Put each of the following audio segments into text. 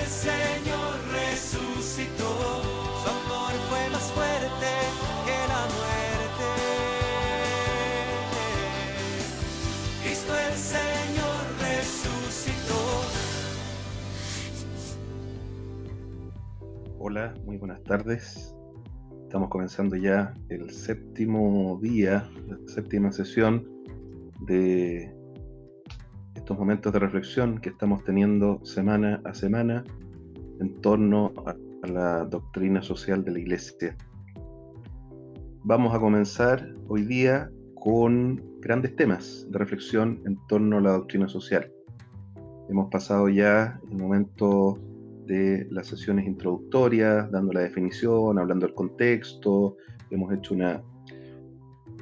Señor resucitó, su amor fue más fuerte que la muerte. Cristo el Señor resucitó. Hola, muy buenas tardes. Estamos comenzando ya el séptimo día, la séptima sesión de estos momentos de reflexión que estamos teniendo semana a semana en torno a la doctrina social de la Iglesia. Vamos a comenzar hoy día con grandes temas de reflexión en torno a la doctrina social. Hemos pasado ya el momento de las sesiones introductorias, dando la definición, hablando del contexto, hemos hecho una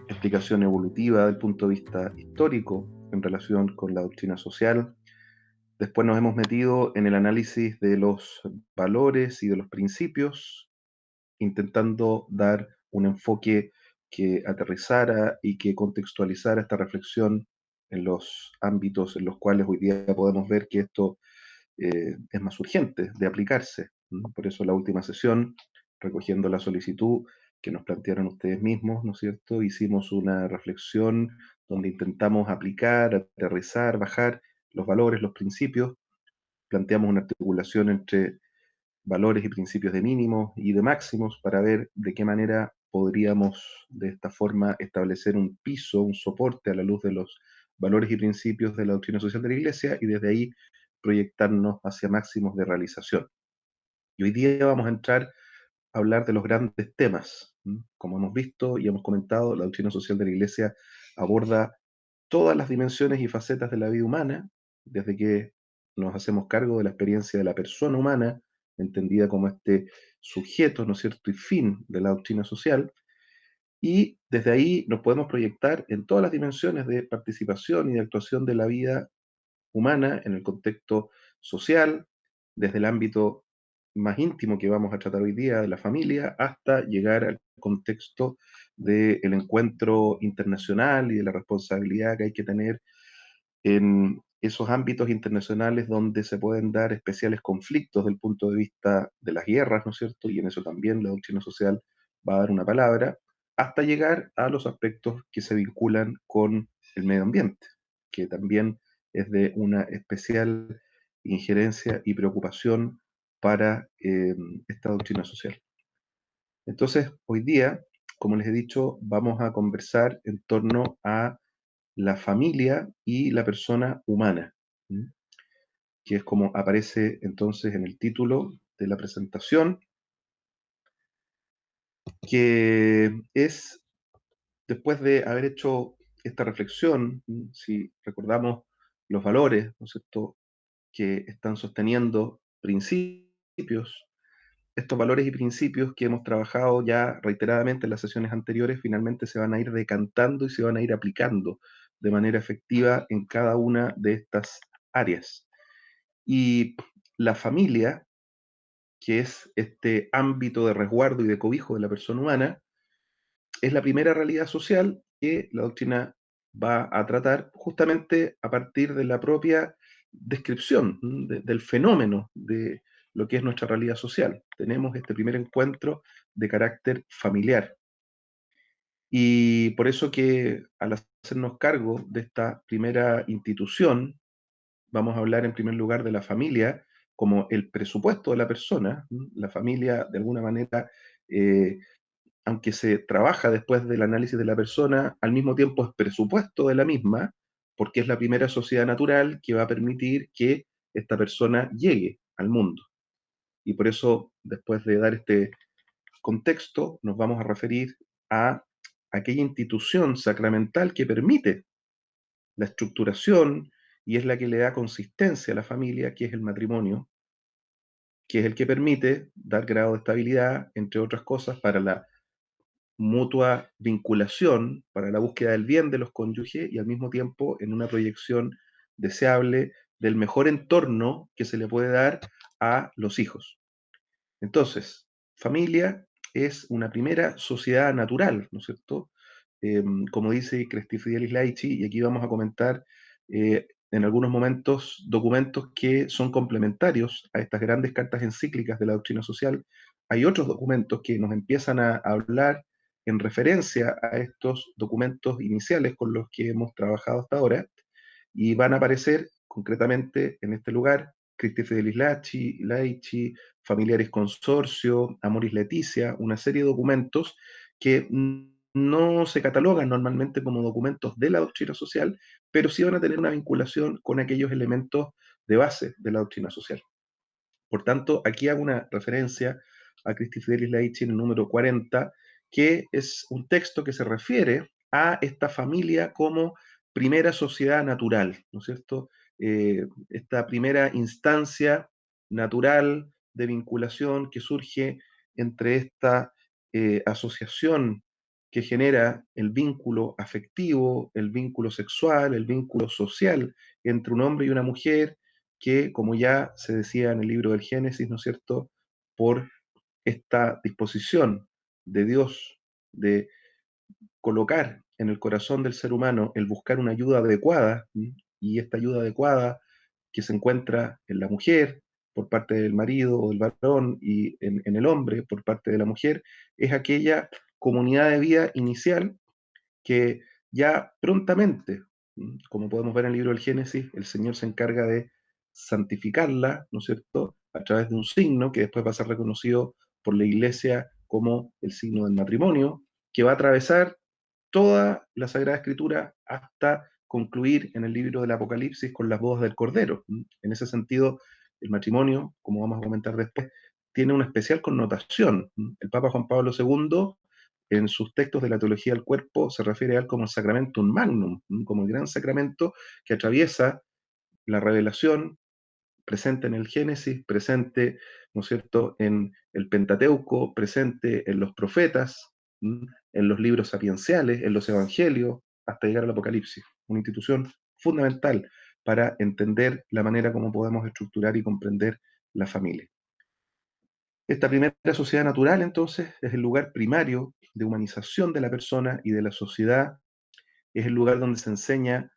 explicación evolutiva del punto de vista histórico en relación con la doctrina social. Después nos hemos metido en el análisis de los valores y de los principios, intentando dar un enfoque que aterrizara y que contextualizara esta reflexión en los ámbitos en los cuales hoy día podemos ver que esto es más urgente de aplicarse. Por eso la última sesión, recogiendo la solicitud que nos plantearon ustedes mismos, ¿no es cierto? Hicimos una reflexión donde intentamos aplicar, aterrizar, bajar los valores, los principios, planteamos una articulación entre valores y principios de mínimos y de máximos para ver de qué manera podríamos de esta forma establecer un piso, un soporte a la luz de los valores y principios de la doctrina social de la Iglesia y desde ahí proyectarnos hacia máximos de realización. Y hoy día vamos a entrar a hablar de los grandes temas. Como hemos visto y hemos comentado, la doctrina social de la Iglesia aborda todas las dimensiones y facetas de la vida humana, desde que nos hacemos cargo de la experiencia de la persona humana, entendida como este sujeto, ¿no es cierto?, y fin de la doctrina social, y desde ahí nos podemos proyectar en todas las dimensiones de participación y de actuación de la vida humana en el contexto social, desde el ámbito más íntimo que vamos a tratar hoy día de la familia, hasta llegar al contexto del encuentro internacional y de la responsabilidad que hay que tener en esos ámbitos internacionales donde se pueden dar especiales conflictos del punto de vista de las guerras, ¿no es cierto? Y en eso también la doctrina social va a dar una palabra, hasta llegar a los aspectos que se vinculan con el medio ambiente, que también es de una especial injerencia y preocupación para esta doctrina social. Entonces, hoy día, como les he dicho, vamos a conversar en torno a la familia y la persona humana, ¿m? Que es como aparece entonces en el título de la presentación, que es después de haber hecho esta reflexión, si recordamos los valores, ¿no es cierto?, que están sosteniendo principios, estos valores y principios que hemos trabajado ya reiteradamente en las sesiones anteriores, finalmente se van a ir decantando y se van a ir aplicando de manera efectiva en cada una de estas áreas. Y la familia, que es este ámbito de resguardo y de cobijo de la persona humana, es la primera realidad social que la doctrina va a tratar justamente a partir de la propia descripción del fenómeno de lo que es nuestra realidad social. Tenemos este primer encuentro de carácter familiar. Y por eso que al hacernos cargo de esta primera institución, vamos a hablar en primer lugar de la familia como el presupuesto de la persona. La familia, de alguna manera, eh, aunque se trabaja después del análisis de la persona, al mismo tiempo es presupuesto de la misma, porque es la primera sociedad natural que va a permitir que esta persona llegue al mundo. Y por eso, después de dar este contexto, nos vamos a referir a aquella institución sacramental que permite la estructuración y es la que le da consistencia a la familia, que es el matrimonio, que es el que permite dar grado de estabilidad, entre otras cosas, para la mutua vinculación, para la búsqueda del bien de los cónyuges y al mismo tiempo en una proyección deseable del mejor entorno que se le puede dar a los hijos. Entonces, familia es una primera sociedad natural, ¿no es cierto? Como dice Cresci Fidelis Laici, y aquí vamos a comentar en algunos momentos documentos que son complementarios a estas grandes cartas encíclicas de la doctrina social. Hay otros documentos que nos empiezan a hablar en referencia a estos documentos iniciales con los que hemos trabajado hasta ahora, y van a aparecer concretamente en este lugar Christi Fidelis Laici, Familiaris Consorcio, Amoris Laetitia, una serie de documentos que no se catalogan normalmente como documentos de la doctrina social, pero sí van a tener una vinculación con aquellos elementos de base de la doctrina social. Por tanto, aquí hago una referencia a Christi Fidelis Laici en el número 40, que es un texto que se refiere a esta familia como primera sociedad natural, ¿no es cierto? Esta primera instancia natural de vinculación que surge entre esta asociación que genera el vínculo afectivo, el vínculo sexual, el vínculo social entre un hombre y una mujer, que, como ya se decía en el libro del Génesis, ¿no es cierto?, por esta disposición de Dios de colocar en el corazón del ser humano el buscar una ayuda adecuada, y esta ayuda adecuada que se encuentra en la mujer por parte del marido o del varón, y en el hombre por parte de la mujer, es aquella comunidad de vida inicial que ya prontamente, como podemos ver en el libro del Génesis, el Señor se encarga de santificarla, ¿no es cierto?, a través de un signo que después va a ser reconocido por la Iglesia como el signo del matrimonio, que va a atravesar toda la Sagrada Escritura hasta concluir en el libro del Apocalipsis con las bodas del Cordero. En ese sentido, el matrimonio, como vamos a comentar después, tiene una especial connotación. El Papa Juan Pablo II, en sus textos de la teología del cuerpo, se refiere a él como el sacramentum magnum, como el gran sacramento que atraviesa la revelación, presente en el Génesis, presente, ¿no es cierto?, en el Pentateuco, presente en los profetas, en los libros sapienciales, en los evangelios, hasta llegar al Apocalipsis. Una institución fundamental para entender la manera como podemos estructurar y comprender la familia. Esta primera sociedad natural, entonces, es el lugar primario de humanización de la persona y de la sociedad. Es el lugar donde se enseña,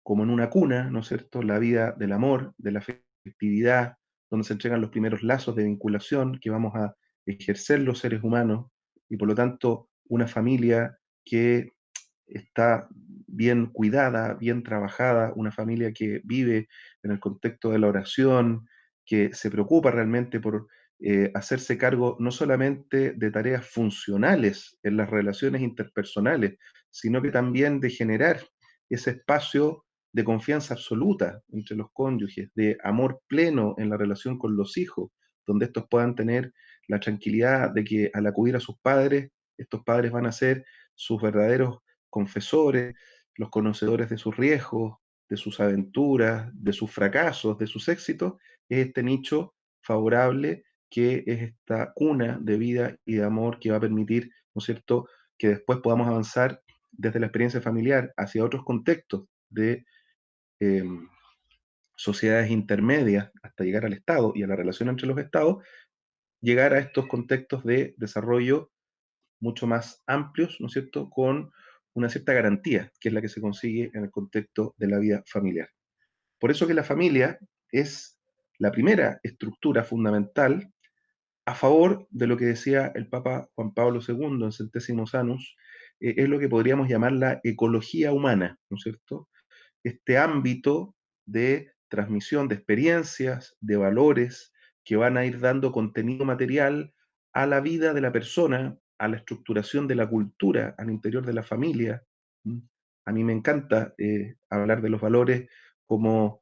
como en una cuna, ¿no es cierto?, la vida del amor, de la afectividad, donde se entregan los primeros lazos de vinculación que vamos a ejercer los seres humanos, y por lo tanto una familia que está bien cuidada, bien trabajada, una familia que vive en el contexto de la oración, que se preocupa realmente por hacerse cargo no solamente de tareas funcionales en las relaciones interpersonales, sino que también de generar ese espacio de confianza absoluta entre los cónyuges, de amor pleno en la relación con los hijos, donde estos puedan tener la tranquilidad de que al acudir a sus padres, estos padres van a ser sus verdaderos confesores, los conocedores de sus riesgos, de sus aventuras, de sus fracasos, de sus éxitos. Es este nicho favorable que es esta cuna de vida y de amor que va a permitir, ¿no es cierto?, que después podamos avanzar desde la experiencia familiar hacia otros contextos de eh, sociedades intermedias hasta llegar al Estado y a la relación entre los Estados, llegar a estos contextos de desarrollo mucho más amplios, ¿no es cierto?, con una cierta garantía, que es la que se consigue en el contexto de la vida familiar. Por eso que la familia es la primera estructura fundamental a favor de lo que decía el Papa Juan Pablo II en Centésimos Annus, es lo que podríamos llamar la ecología humana, ¿no es cierto?, este ámbito de transmisión de experiencias, de valores que van a ir dando contenido material a la vida de la persona, a la estructuración de la cultura al interior de la familia. ¿Mm? A mí me encanta hablar de los valores como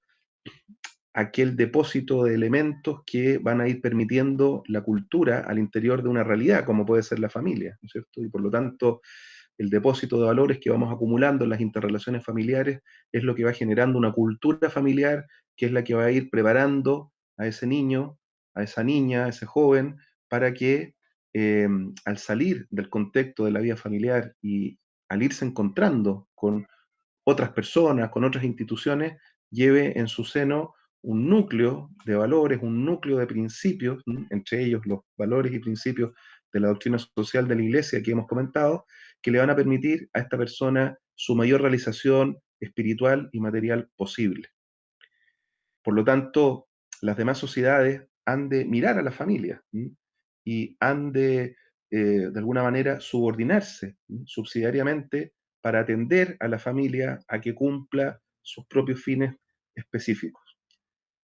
aquel depósito de elementos que van a ir permitiendo la cultura al interior de una realidad, como puede ser la familia, ¿no es cierto? Y por lo tanto, el depósito de valores que vamos acumulando en las interrelaciones familiares es lo que va generando una cultura familiar, que es la que va a ir preparando a ese niño, a esa niña, a ese joven, para que al salir del contexto de la vida familiar y al irse encontrando con otras personas, con otras instituciones, lleve en su seno un núcleo de valores, un núcleo de principios, entre ellos los valores y principios de la doctrina social de la Iglesia que hemos comentado, que le van a permitir a esta persona su mayor realización espiritual y material posible. Por lo tanto, las demás sociedades han de mirar a la familia, y han de alguna manera, subordinarse subsidiariamente para atender a la familia a que cumpla sus propios fines específicos.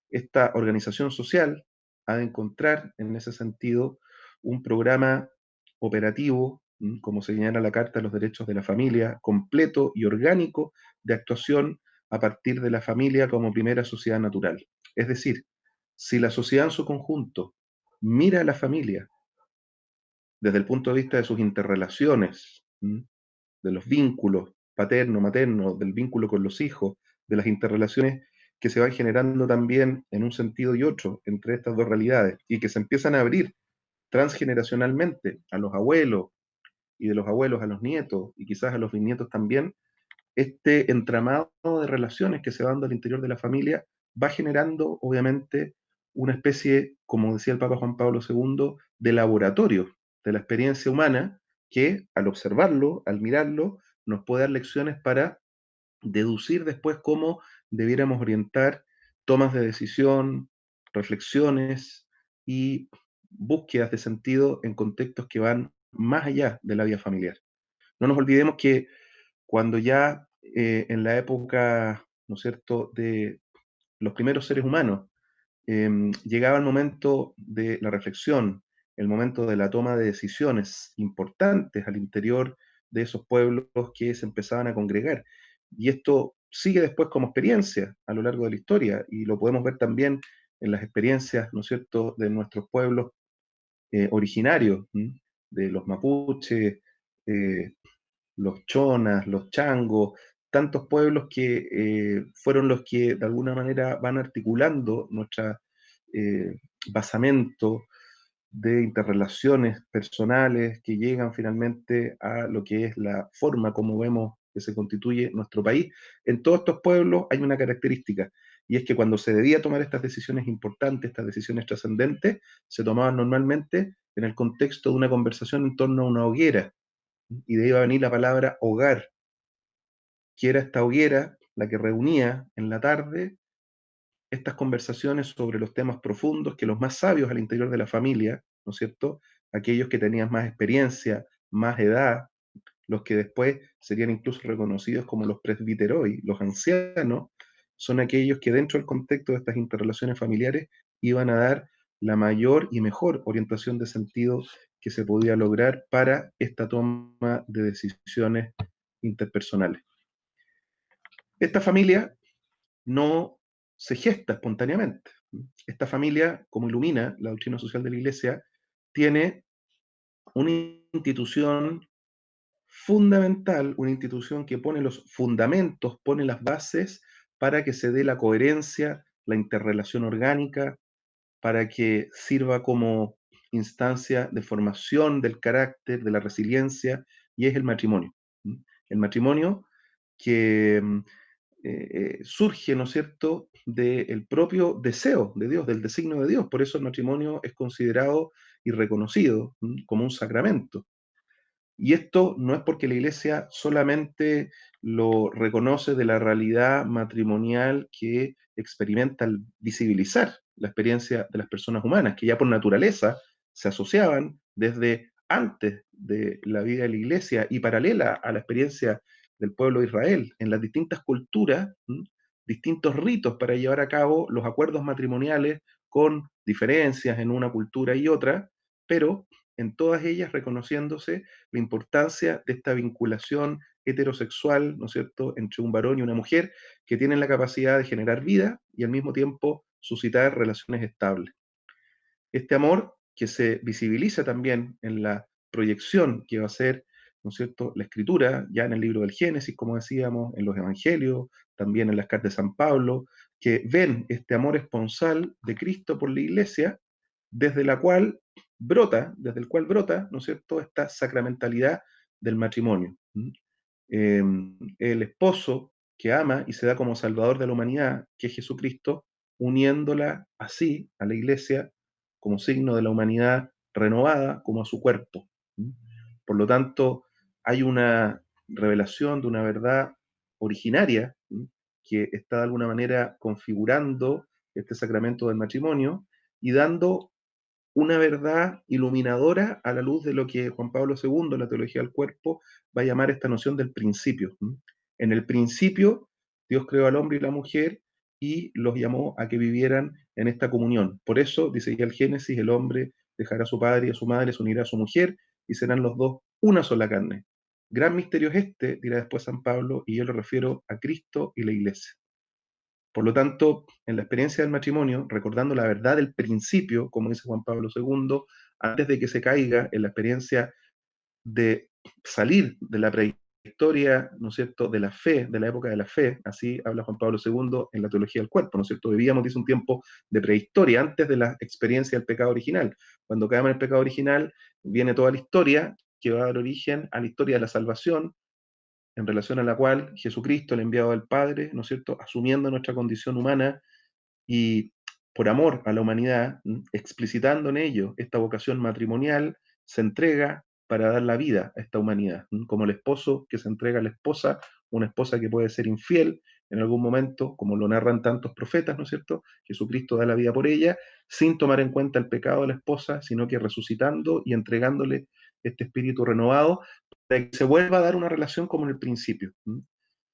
Esta organización social ha de encontrar, en ese sentido, un programa operativo, como señala la Carta de los Derechos de la Familia, completo y orgánico de actuación a partir de la familia como primera sociedad natural. Es decir, si la sociedad en su conjunto mira a la familia desde el punto de vista de sus interrelaciones, de los vínculos paterno, materno, del vínculo con los hijos, de las interrelaciones que se van generando también en un sentido y otro entre estas dos realidades y que se empiezan a abrir transgeneracionalmente a los abuelos y de los abuelos a los nietos y quizás a los bisnietos también, este entramado de relaciones que se va dando al interior de la familia va generando, obviamente, una especie, como decía el Papa Juan Pablo II, de laboratorio de la experiencia humana que, al observarlo, al mirarlo, nos puede dar lecciones para deducir después cómo debiéramos orientar tomas de decisión, reflexiones y búsquedas de sentido en contextos que van más allá de la vida familiar. No nos olvidemos que cuando ya en la época, ¿no es cierto?, de los primeros seres humanos, llegaba el momento de la reflexión, el momento de la toma de decisiones importantes al interior de esos pueblos que se empezaban a congregar. Y esto sigue después como experiencia a lo largo de la historia y lo podemos ver también en las experiencias, ¿no es cierto?, de nuestros pueblos originarios, de los mapuches, eh, los chonas, los changos, tantos pueblos que fueron los que de alguna manera van articulando nuestra eh, basamento de interrelaciones personales que llegan finalmente a lo que es la forma como vemos que se constituye nuestro país. En todos estos pueblos hay una característica, y es que cuando se debía tomar estas decisiones importantes, estas decisiones trascendentes, se tomaban normalmente en el contexto de una conversación en torno a una hoguera, y de ahí va a venir la palabra hogar, que era esta hoguera la que reunía en la tarde estas conversaciones sobre los temas profundos que los más sabios al interior de la familia, ¿no es cierto? Aquellos que tenían más experiencia, más edad, los que después serían incluso reconocidos como los presbiteroi, los ancianos, son aquellos que dentro del contexto de estas interrelaciones familiares iban a dar la mayor y mejor orientación de sentido que se podía lograr para esta toma de decisiones interpersonales. Esta familia no se gesta espontáneamente. Esta familia, como ilumina la doctrina social de la Iglesia, tiene una institución fundamental, una institución que pone los fundamentos, pone las bases para que se dé la coherencia, la interrelación orgánica, para que sirva como instancia de formación del carácter, de la resiliencia, y es el matrimonio. El matrimonio que surge, ¿no es cierto?, del propio deseo de Dios, del designio de Dios. Por eso el matrimonio es considerado y reconocido como un sacramento. Y esto no es porque la Iglesia solamente lo reconoce de la realidad matrimonial que experimenta al visibilizar la experiencia de las personas humanas, que ya por naturaleza se asociaban desde antes de la vida de la Iglesia y paralela a la experiencia del pueblo de Israel, en las distintas culturas, distintos ritos para llevar a cabo los acuerdos matrimoniales con diferencias en una cultura y otra, pero en todas ellas reconociéndose la importancia de esta vinculación heterosexual, ¿no es cierto?, entre un varón y una mujer que tienen la capacidad de generar vida y al mismo tiempo suscitar relaciones estables. Este amor que se visibiliza también en la proyección que va a ser, ¿no es cierto?, la escritura, ya en el libro del Génesis, como decíamos, en los evangelios, también en las cartas de San Pablo, que ven este amor esponsal de Cristo por la iglesia, desde la cual desde el cual brota, ¿no es cierto?, esta sacramentalidad del matrimonio. El esposo que ama y se da como salvador de la humanidad, que es Jesucristo, uniéndola así a la iglesia como signo de la humanidad renovada como a su cuerpo. Por lo tanto, hay una revelación de una verdad originaria que está de alguna manera configurando este sacramento del matrimonio y dando una verdad iluminadora a la luz de lo que Juan Pablo II, la teología del cuerpo, va a llamar esta noción del principio. En el principio, Dios creó al hombre y la mujer y los llamó a que vivieran en esta comunión. Por eso, dice ya el Génesis, el hombre dejará a su padre y a su madre, se unirá a su mujer y serán los dos una sola carne. Gran misterio es este, dirá después San Pablo, y yo lo refiero a Cristo y la Iglesia. Por lo tanto, en la experiencia del matrimonio, recordando la verdad del principio, como dice Juan Pablo II, antes de que se caiga en la experiencia de salir de la prehistoria, ¿no es cierto?, de la fe, de la época de la fe, así habla Juan Pablo II en la teología del cuerpo, ¿no es cierto? Vivíamos, dice, un tiempo de prehistoria, antes de la experiencia del pecado original. Cuando caemos en el pecado original, viene toda la historia que va a dar origen a la historia de la salvación, en relación a la cual Jesucristo, el enviado del Padre, ¿no es cierto?, asumiendo nuestra condición humana y por amor a la humanidad, explicitando en ello esta vocación matrimonial, se entrega para dar la vida a esta humanidad, como el esposo que se entrega a la esposa, una esposa que puede ser infiel en algún momento, como lo narran tantos profetas, ¿no es cierto? Jesucristo da la vida por ella, sin tomar en cuenta el pecado de la esposa, sino que resucitando y entregándole este espíritu renovado, para que se vuelva a dar una relación como en el principio.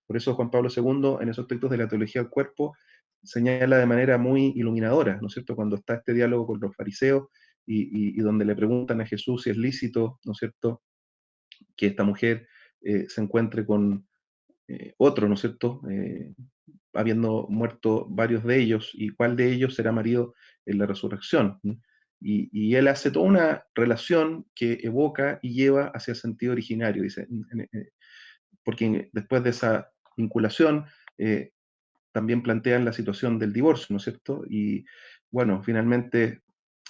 Por eso Juan Pablo II, en esos textos de la teología del cuerpo, señala de manera muy iluminadora, ¿no es cierto?, cuando está este diálogo con los fariseos y donde le preguntan a Jesús si es lícito, ¿no es cierto?, que esta mujer se encuentre con otro, ¿no es cierto?, habiendo muerto varios de ellos, y cuál de ellos será marido en la resurrección. Y él hace toda una relación que evoca y lleva hacia el sentido originario, dice, porque después de esa vinculación, también plantean la situación del divorcio, ¿no es cierto? Y bueno, finalmente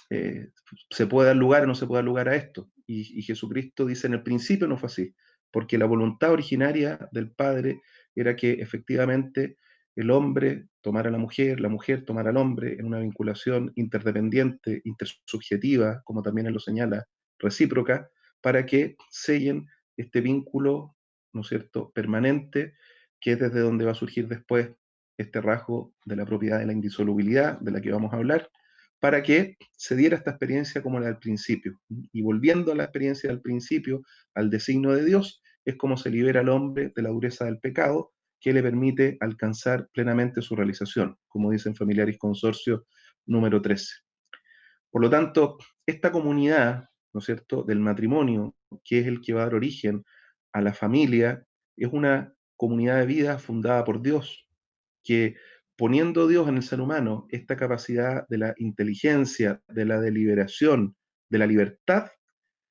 eh, se puede dar lugar o no se puede dar lugar a esto. Y Jesucristo dice, en el principio no fue así, porque la voluntad originaria del Padre era que efectivamente el hombre tomara a la mujer tomara al hombre en una vinculación interdependiente, intersubjetiva, como también él lo señala, recíproca, para que sellen este vínculo, ¿no es cierto?, permanente, que es desde donde va a surgir después este rasgo de la propiedad de la indisolubilidad, de la que vamos a hablar, para que se diera esta experiencia como la del principio. Y volviendo a la experiencia del principio, al designio de Dios, es como se libera al hombre de la dureza del pecado, que le permite alcanzar plenamente su realización, como dicen Familiaris Consorcio número 13. Por lo tanto, esta comunidad, ¿no es cierto?, del matrimonio, que es el que va a dar origen a la familia, es una comunidad de vida fundada por Dios, que poniendo Dios en el ser humano esta capacidad de la inteligencia, de la deliberación, de la libertad,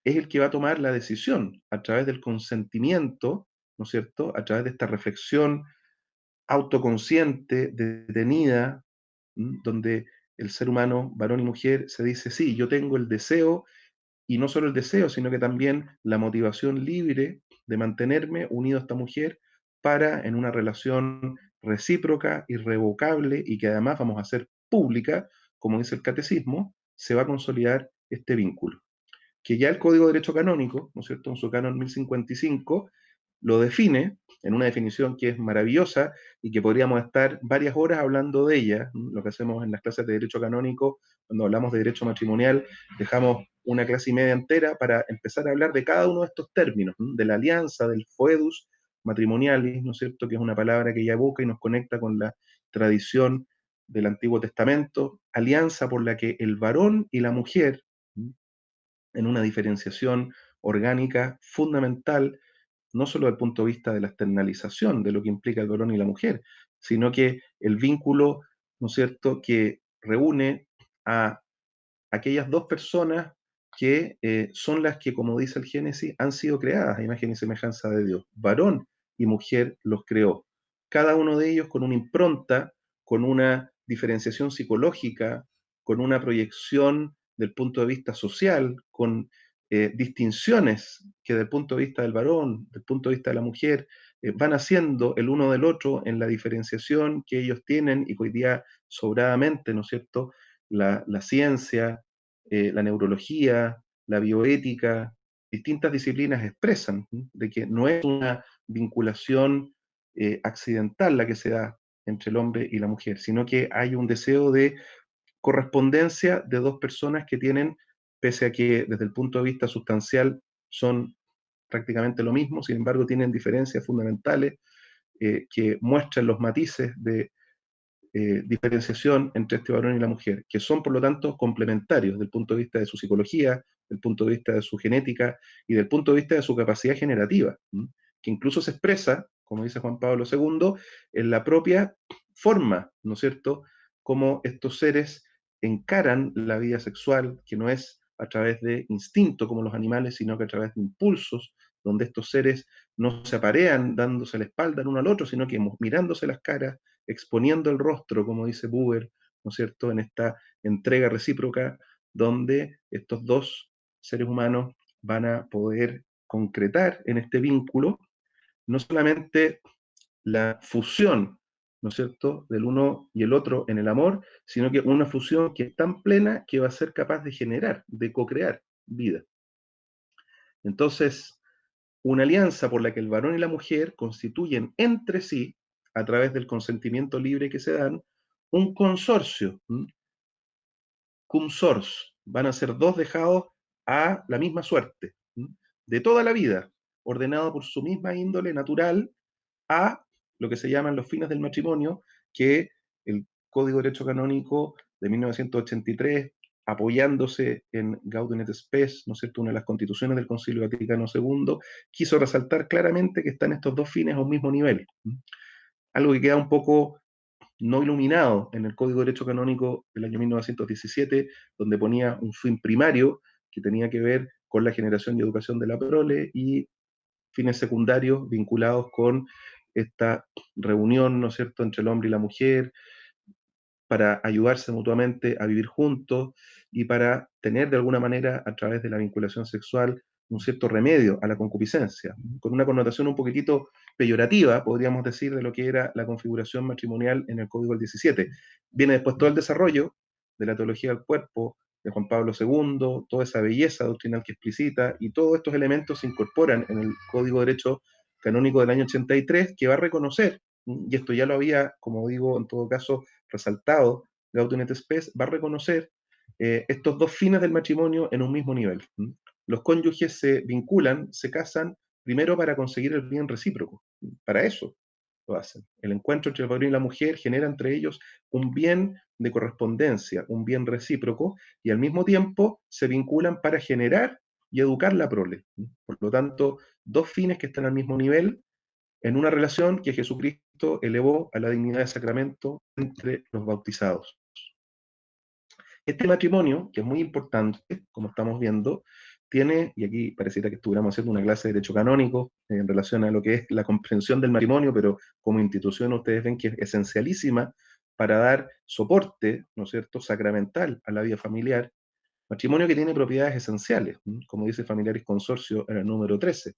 es el que va a tomar la decisión a través del consentimiento, ¿no es cierto?, a través de esta reflexión autoconsciente, detenida, donde el ser humano, varón y mujer, se dice, sí, yo tengo el deseo, y no solo el deseo, sino que también la motivación libre de mantenerme unido a esta mujer para, en una relación recíproca, irrevocable y que además vamos a hacer pública, como dice el catecismo, se va a consolidar este vínculo. Que ya el Código de Derecho Canónico, ¿no es cierto?, en su canon 1055, lo define en una definición que es maravillosa y que podríamos estar varias horas hablando de ella. Lo que hacemos en las clases de Derecho Canónico, cuando hablamos de Derecho Matrimonial, dejamos una clase y media entera para empezar a hablar de cada uno de estos términos, de la alianza, del foedus matrimonialis, ¿no es cierto?, que es una palabra que ya evoca y nos conecta con la tradición del Antiguo Testamento, alianza por la que el varón y la mujer, en una diferenciación orgánica fundamental, no solo desde el punto de vista de la externalización de lo que implica el varón y la mujer, sino que el vínculo, ¿no es cierto?, que reúne a aquellas dos personas que son las que, como dice el Génesis, han sido creadas a imagen y semejanza de Dios. Varón y mujer los creó. Cada uno de ellos con una impronta, con una diferenciación psicológica, con una proyección del punto de vista social, con distinciones que desde el punto de vista del varón, del punto de vista de la mujer, van haciendo el uno del otro en la diferenciación que ellos tienen y que hoy día sobradamente, ¿no es cierto?, la ciencia, la neurología, la bioética, distintas disciplinas expresan de que no es una vinculación accidental la que se da, entre el hombre y la mujer, sino que hay un deseo de correspondencia de dos personas que tienen, pese a que desde el punto de vista sustancial son prácticamente lo mismo, sin embargo tienen diferencias fundamentales que muestran los matices de diferenciación entre este varón y la mujer, que son por lo tanto complementarios desde el punto de vista de su psicología, del punto de vista de su genética y del punto de vista de su capacidad generativa, ¿m? Que incluso se expresa, como dice Juan Pablo II, en la propia forma, ¿no es cierto?, cómo estos seres encaran la vida sexual, que no es a través de instinto como los animales, sino que a través de impulsos, donde estos seres no se aparean dándose la espalda el uno al otro, sino que mirándose las caras, exponiendo el rostro, como dice Buber, ¿no es cierto?, en esta entrega recíproca, donde estos dos seres humanos van a poder concretar en este vínculo no solamente la fusión, ¿no es cierto?, del uno y el otro en el amor, sino que una fusión que es tan plena que va a ser capaz de generar, de co-crear vida. Entonces, una alianza por la que el varón y la mujer constituyen entre sí, a través del consentimiento libre que se dan, un consorcio, cum sors, van a ser dos dejados a la misma suerte, de toda la vida, ordenado por su misma índole natural a lo que se llaman los fines del matrimonio, que el Código de Derecho Canónico de 1983, apoyándose en Gaudium et Spes, ¿no es cierto?, una de las constituciones del Concilio Vaticano II, quiso resaltar claramente que están estos dos fines a un mismo nivel. Algo que queda un poco no iluminado en el Código de Derecho Canónico del año 1917, donde ponía un fin primario que tenía que ver con la generación y educación de la prole y fines secundarios vinculados con esta reunión, ¿no es cierto?, entre el hombre y la mujer, para ayudarse mutuamente a vivir juntos y para tener de alguna manera, a través de la vinculación sexual, un cierto remedio a la concupiscencia, con una connotación un poquitito peyorativa, podríamos decir, de lo que era la configuración matrimonial en el Código del 17. Viene después todo el desarrollo de la teología del cuerpo, de Juan Pablo II, toda esa belleza doctrinal que explicita, y todos estos elementos se incorporan en el Código de Derecho Canónico del año 83, que va a reconocer, y esto ya lo había, como digo, en todo caso, resaltado de Gaudium et Spes, va a reconocer estos dos fines del matrimonio en un mismo nivel. Los cónyuges se vinculan, se casan, primero para conseguir el bien recíproco. Para eso lo hacen. El encuentro entre el varón y la mujer genera entre ellos un bien de correspondencia, un bien recíproco, y al mismo tiempo se vinculan para generar y educar la prole. Por lo tanto, dos fines que están al mismo nivel en una relación que Jesucristo elevó a la dignidad de sacramento entre los bautizados. Este matrimonio, que es muy importante, como estamos viendo, tiene, y aquí pareciera que estuviéramos haciendo una clase de derecho canónico en relación a lo que es la comprensión del matrimonio, pero como institución ustedes ven que es esencialísima para dar soporte, ¿no es cierto?, sacramental a la vida familiar. Matrimonio que tiene propiedades esenciales, como dice Familiaris Consorcio en el número 13.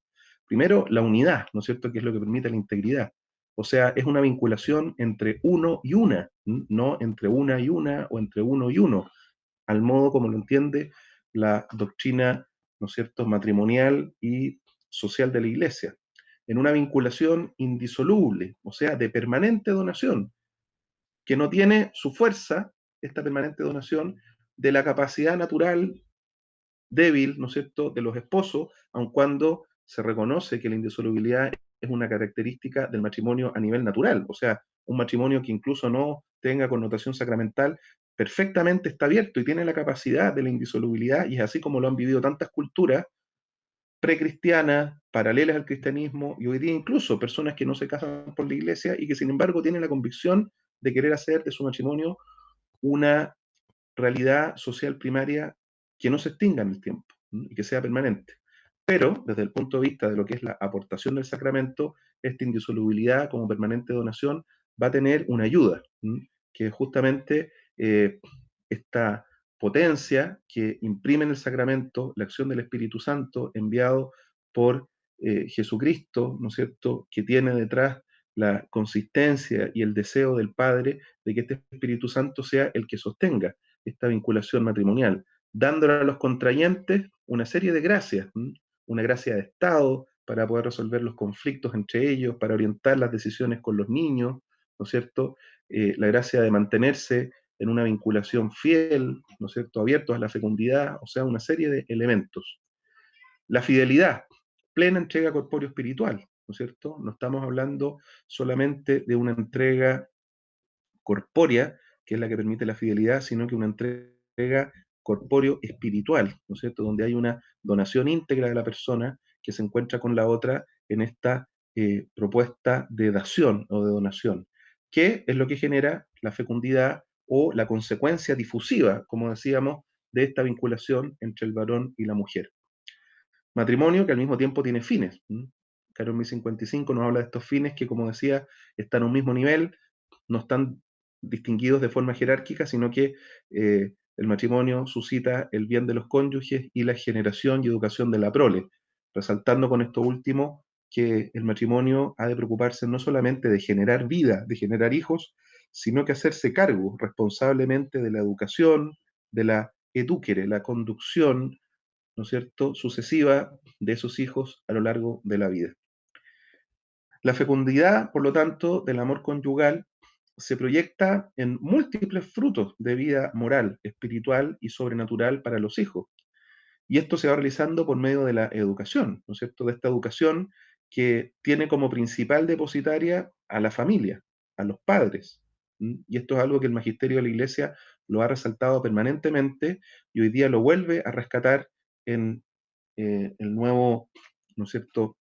Primero, la unidad, ¿no es cierto?, que es lo que permite la integridad. O sea, es una vinculación entre uno y una, no entre una y una o entre uno y uno, al modo como lo entiende la doctrina, ¿no es cierto?, matrimonial y social de la Iglesia. En una vinculación indisoluble, o sea, de permanente donación, que no tiene su fuerza, esta permanente donación, de la capacidad natural débil, ¿no es cierto?, de los esposos, aun cuando se reconoce que la indisolubilidad es una característica del matrimonio a nivel natural. O sea, un matrimonio que incluso no tenga connotación sacramental, perfectamente está abierto y tiene la capacidad de la indisolubilidad, y es así como lo han vivido tantas culturas precristianas, paralelas al cristianismo, y hoy día incluso personas que no se casan por la iglesia y que sin embargo tienen la convicción de querer hacer de su matrimonio una realidad social primaria que no se extinga en el tiempo y que sea permanente. Pero desde el punto de vista de lo que es la aportación del sacramento, esta indisolubilidad como permanente donación va a tener una ayuda, que es justamente esta potencia que imprime en el sacramento la acción del Espíritu Santo enviado por Jesucristo, ¿no es cierto?, que tiene detrás la consistencia y el deseo del Padre de que este Espíritu Santo sea el que sostenga esta vinculación matrimonial, dándole a los contrayentes una serie de gracias, una gracia de Estado para poder resolver los conflictos entre ellos, para orientar las decisiones con los niños, ¿no es cierto? La gracia de mantenerse en una vinculación fiel, ¿no es cierto?, abiertos a la fecundidad, o sea, una serie de elementos. La fidelidad, plena entrega corpóreo-espiritual, ¿no es cierto? No estamos hablando solamente de una entrega corpórea, que es la que permite la fidelidad, sino que una entrega corpóreo-espiritual, ¿no es cierto? Donde hay una donación íntegra de la persona que se encuentra con la otra en esta propuesta de dación o de donación, que es lo que genera la fecundidad o la consecuencia difusiva, como decíamos, de esta vinculación entre el varón y la mujer. Matrimonio que al mismo tiempo tiene fines. Carol 1055 nos habla de estos fines que, como decía, están a un mismo nivel, no están distinguidos de forma jerárquica, sino que el matrimonio suscita el bien de los cónyuges y la generación y educación de la prole, resaltando con esto último que el matrimonio ha de preocuparse no solamente de generar vida, de generar hijos, sino que hacerse cargo responsablemente de la educación, de la edúquere, la conducción, ¿no es cierto?, sucesiva de esos hijos a lo largo de la vida. La fecundidad, por lo tanto, del amor conyugal se proyecta en múltiples frutos de vida moral, espiritual y sobrenatural para los hijos. Y esto se va realizando por medio de la educación, ¿no es cierto?, de esta educación que tiene como principal depositaria a la familia, a los padres. Y esto es algo que el magisterio de la Iglesia lo ha resaltado permanentemente y hoy día lo vuelve a rescatar en el nuevo, ¿no es cierto?,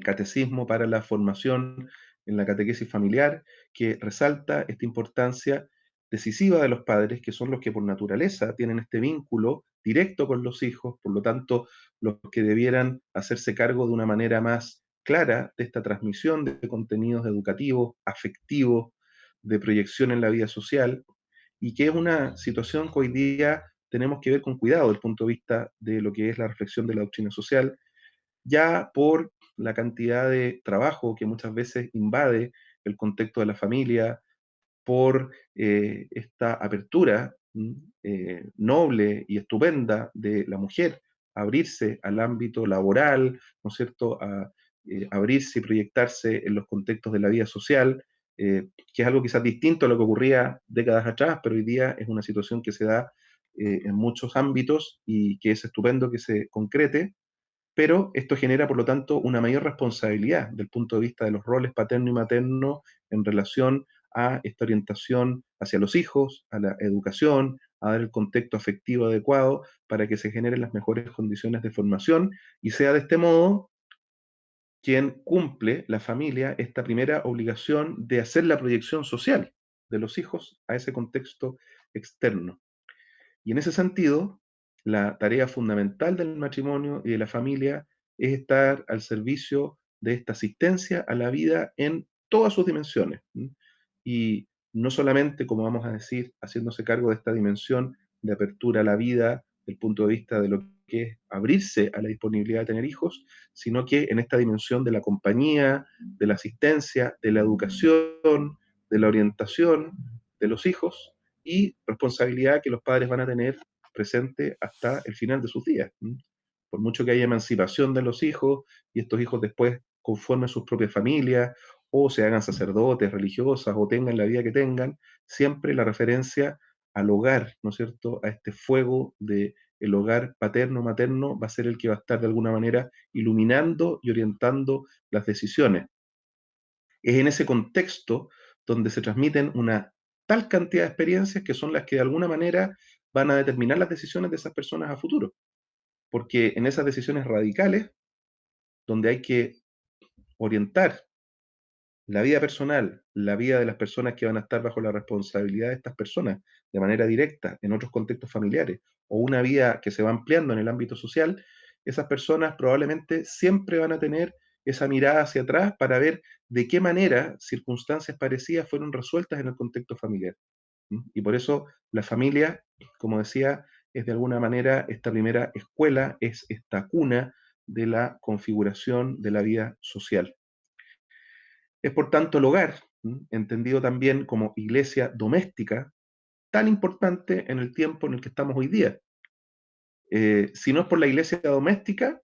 catecismo para la formación en la catequesis familiar, que resalta esta importancia decisiva de los padres, que son los que por naturaleza tienen este vínculo directo con los hijos, por lo tanto, los que debieran hacerse cargo de una manera más clara de esta transmisión de contenidos educativos, afectivos, de proyección en la vida social, y que es una situación que hoy día tenemos que ver con cuidado desde el punto de vista de lo que es la reflexión de la doctrina social, ya por la cantidad de trabajo que muchas veces invade el contexto de la familia, por esta apertura noble y estupenda de la mujer, abrirse al ámbito laboral, ¿no es cierto?, a abrirse y proyectarse en los contextos de la vida social, que es algo quizás distinto a lo que ocurría décadas atrás, pero hoy día es una situación que se da en muchos ámbitos y que es estupendo que se concrete, pero esto genera, por lo tanto, una mayor responsabilidad del punto de vista de los roles paterno y materno en relación a esta orientación hacia los hijos, a la educación, a dar el contexto afectivo adecuado para que se generen las mejores condiciones de formación y sea de este modo quien cumple la familia esta primera obligación de hacer la proyección social de los hijos a ese contexto externo. Y en ese sentido, la tarea fundamental del matrimonio y de la familia es estar al servicio de esta asistencia a la vida en todas sus dimensiones. Y no solamente, como vamos a decir, haciéndose cargo de esta dimensión de apertura a la vida, del punto de vista de lo que es abrirse a la disponibilidad de tener hijos, sino que en esta dimensión de la compañía, de la asistencia, de la educación, de la orientación de los hijos, y responsabilidad que los padres van a tener presente hasta el final de sus días. Por mucho que haya emancipación de los hijos y estos hijos después conformen sus propias familias o se hagan sacerdotes, religiosas o tengan la vida que tengan, siempre la referencia al hogar, ¿no es cierto?, a este fuego de el hogar paterno-materno va a ser el que va a estar de alguna manera iluminando y orientando las decisiones. Es en ese contexto donde se transmiten una tal cantidad de experiencias que son las que de alguna manera van a determinar las decisiones de esas personas a futuro. Porque en esas decisiones radicales, donde hay que orientar la vida personal, la vida de las personas que van a estar bajo la responsabilidad de estas personas de manera directa en otros contextos familiares, o una vida que se va ampliando en el ámbito social, esas personas probablemente siempre van a tener esa mirada hacia atrás para ver de qué manera circunstancias parecidas fueron resueltas en el contexto familiar. Y por eso la familia, como decía, es de alguna manera esta primera escuela, es esta cuna de la configuración de la vida social. Es por tanto el hogar, entendido también como iglesia doméstica, tan importante en el tiempo en el que estamos hoy día. Si no es por la iglesia doméstica,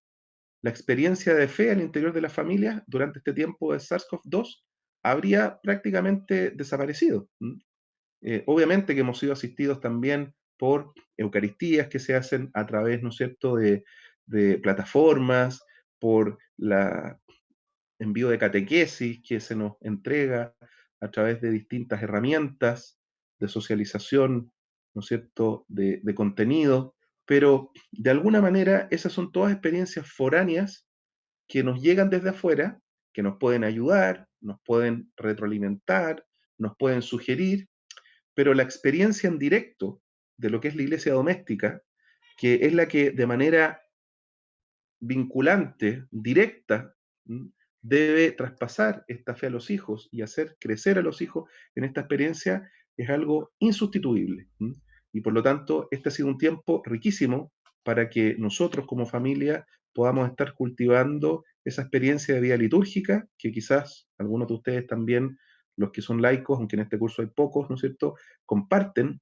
la experiencia de fe al interior de las familias durante este tiempo de SARS-CoV-2 habría prácticamente desaparecido. Obviamente que hemos sido asistidos también por eucaristías que se hacen a través, ¿no es cierto?, de plataformas, por la envío de catequesis que se nos entrega a través de distintas herramientas de socialización, ¿no es cierto?, de contenido, pero de alguna manera esas son todas experiencias foráneas que nos llegan desde afuera, que nos pueden ayudar, nos pueden retroalimentar, nos pueden sugerir, pero la experiencia en directo de lo que es la iglesia doméstica, que es la que de manera vinculante, directa, ¿m? Debe traspasar esta fe a los hijos y hacer crecer a los hijos en esta experiencia, es algo insustituible. ¿M? Y por lo tanto, este ha sido un tiempo riquísimo para que nosotros como familia podamos estar cultivando esa experiencia de vida litúrgica, que quizás algunos de ustedes también, los que son laicos, aunque en este curso hay pocos, ¿no es cierto?, comparten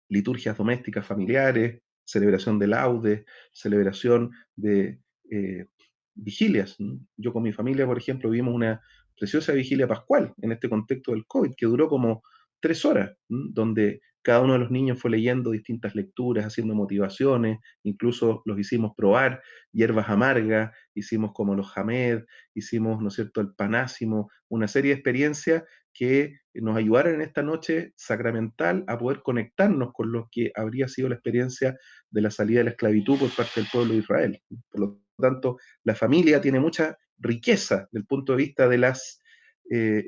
liturgias domésticas familiares, celebración de laudes, celebración de eh, vigilias. ¿No? Yo con mi familia, por ejemplo, vimos una preciosa vigilia pascual en este contexto del COVID, que duró como 3 horas, ¿no? Donde cada uno de los niños fue leyendo distintas lecturas, haciendo motivaciones, incluso los hicimos probar hierbas amargas, hicimos como los jamed, hicimos, ¿no es cierto?, el panásimo, una serie de experiencias que nos ayudaran en esta noche sacramental a poder conectarnos con lo que habría sido la experiencia de la salida de la esclavitud por parte del pueblo de Israel. Por lo tanto, la familia tiene mucha riqueza del punto de vista de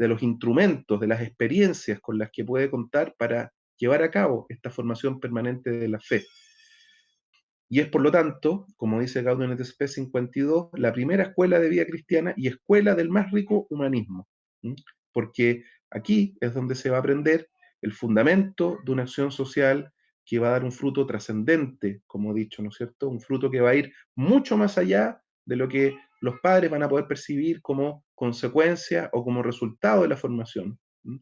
los instrumentos, de las experiencias con las que puede contar para llevar a cabo esta formación permanente de la fe. Y es por lo tanto, como dice Gaudium et Spes 52, la primera escuela de vida cristiana y escuela del más rico humanismo. ¿Mm? Porque aquí es donde se va a aprender el fundamento de una acción social que va a dar un fruto trascendente, como he dicho, ¿no es cierto? Un fruto que va a ir mucho más allá de lo que los padres van a poder percibir como consecuencia o como resultado de la formación. ¿Mm?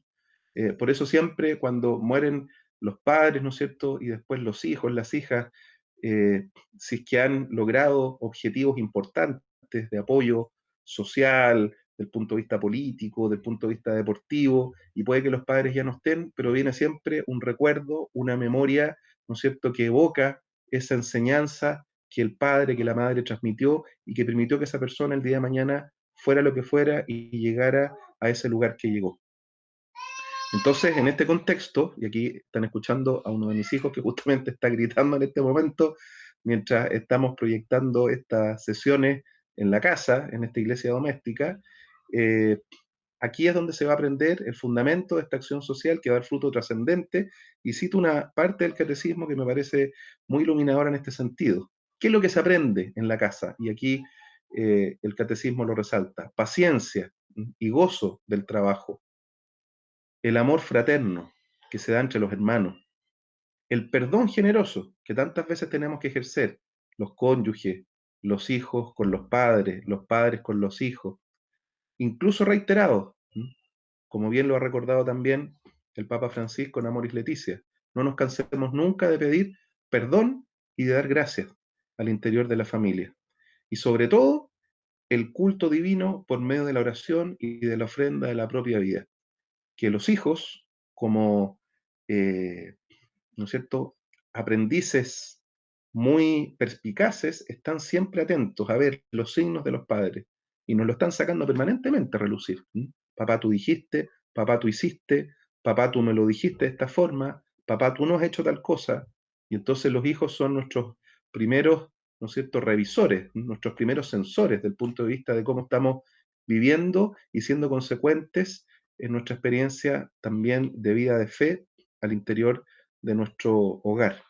Por eso siempre cuando mueren los padres, ¿no es cierto? Y después los hijos, las hijas, si es que han logrado objetivos importantes de apoyo social, del punto de vista político, del punto de vista deportivo, y puede que los padres ya no estén, pero viene siempre un recuerdo, una memoria, ¿no es cierto?, que evoca esa enseñanza que el padre, que la madre transmitió y que permitió que esa persona el día de mañana fuera lo que fuera y llegara a ese lugar que llegó. Entonces, en este contexto, y aquí están escuchando a uno de mis hijos que justamente está gritando en este momento, mientras estamos proyectando estas sesiones en la casa, en esta iglesia doméstica, eh, aquí es donde se va a aprender el fundamento de esta acción social que va a dar fruto trascendente, y cito una parte del catecismo que me parece muy iluminadora en este sentido. ¿Qué es lo que se aprende en la casa? Y aquí el catecismo lo resalta: paciencia y gozo del trabajo, el amor fraterno que se da entre los hermanos, el perdón generoso que tantas veces tenemos que ejercer, los cónyuges, los hijos con los padres con los hijos, incluso reiterados, como bien lo ha recordado también el Papa Francisco en Amoris Laetitia. No nos cansemos nunca de pedir perdón y de dar gracias al interior de la familia. Y sobre todo, el culto divino por medio de la oración y de la ofrenda de la propia vida. Que los hijos, como, ¿no es cierto?, aprendices muy perspicaces, están siempre atentos a ver los signos de los padres y nos lo están sacando permanentemente a relucir. ¿M? Papá, tú dijiste, papá, tú hiciste, papá, tú me lo dijiste de esta forma, papá, tú no has hecho tal cosa. Y entonces los hijos son nuestros primeros, ¿no es cierto?, revisores, nuestros primeros sensores del punto de vista de cómo estamos viviendo y siendo consecuentes en nuestra experiencia también de vida de fe al interior de nuestro hogar.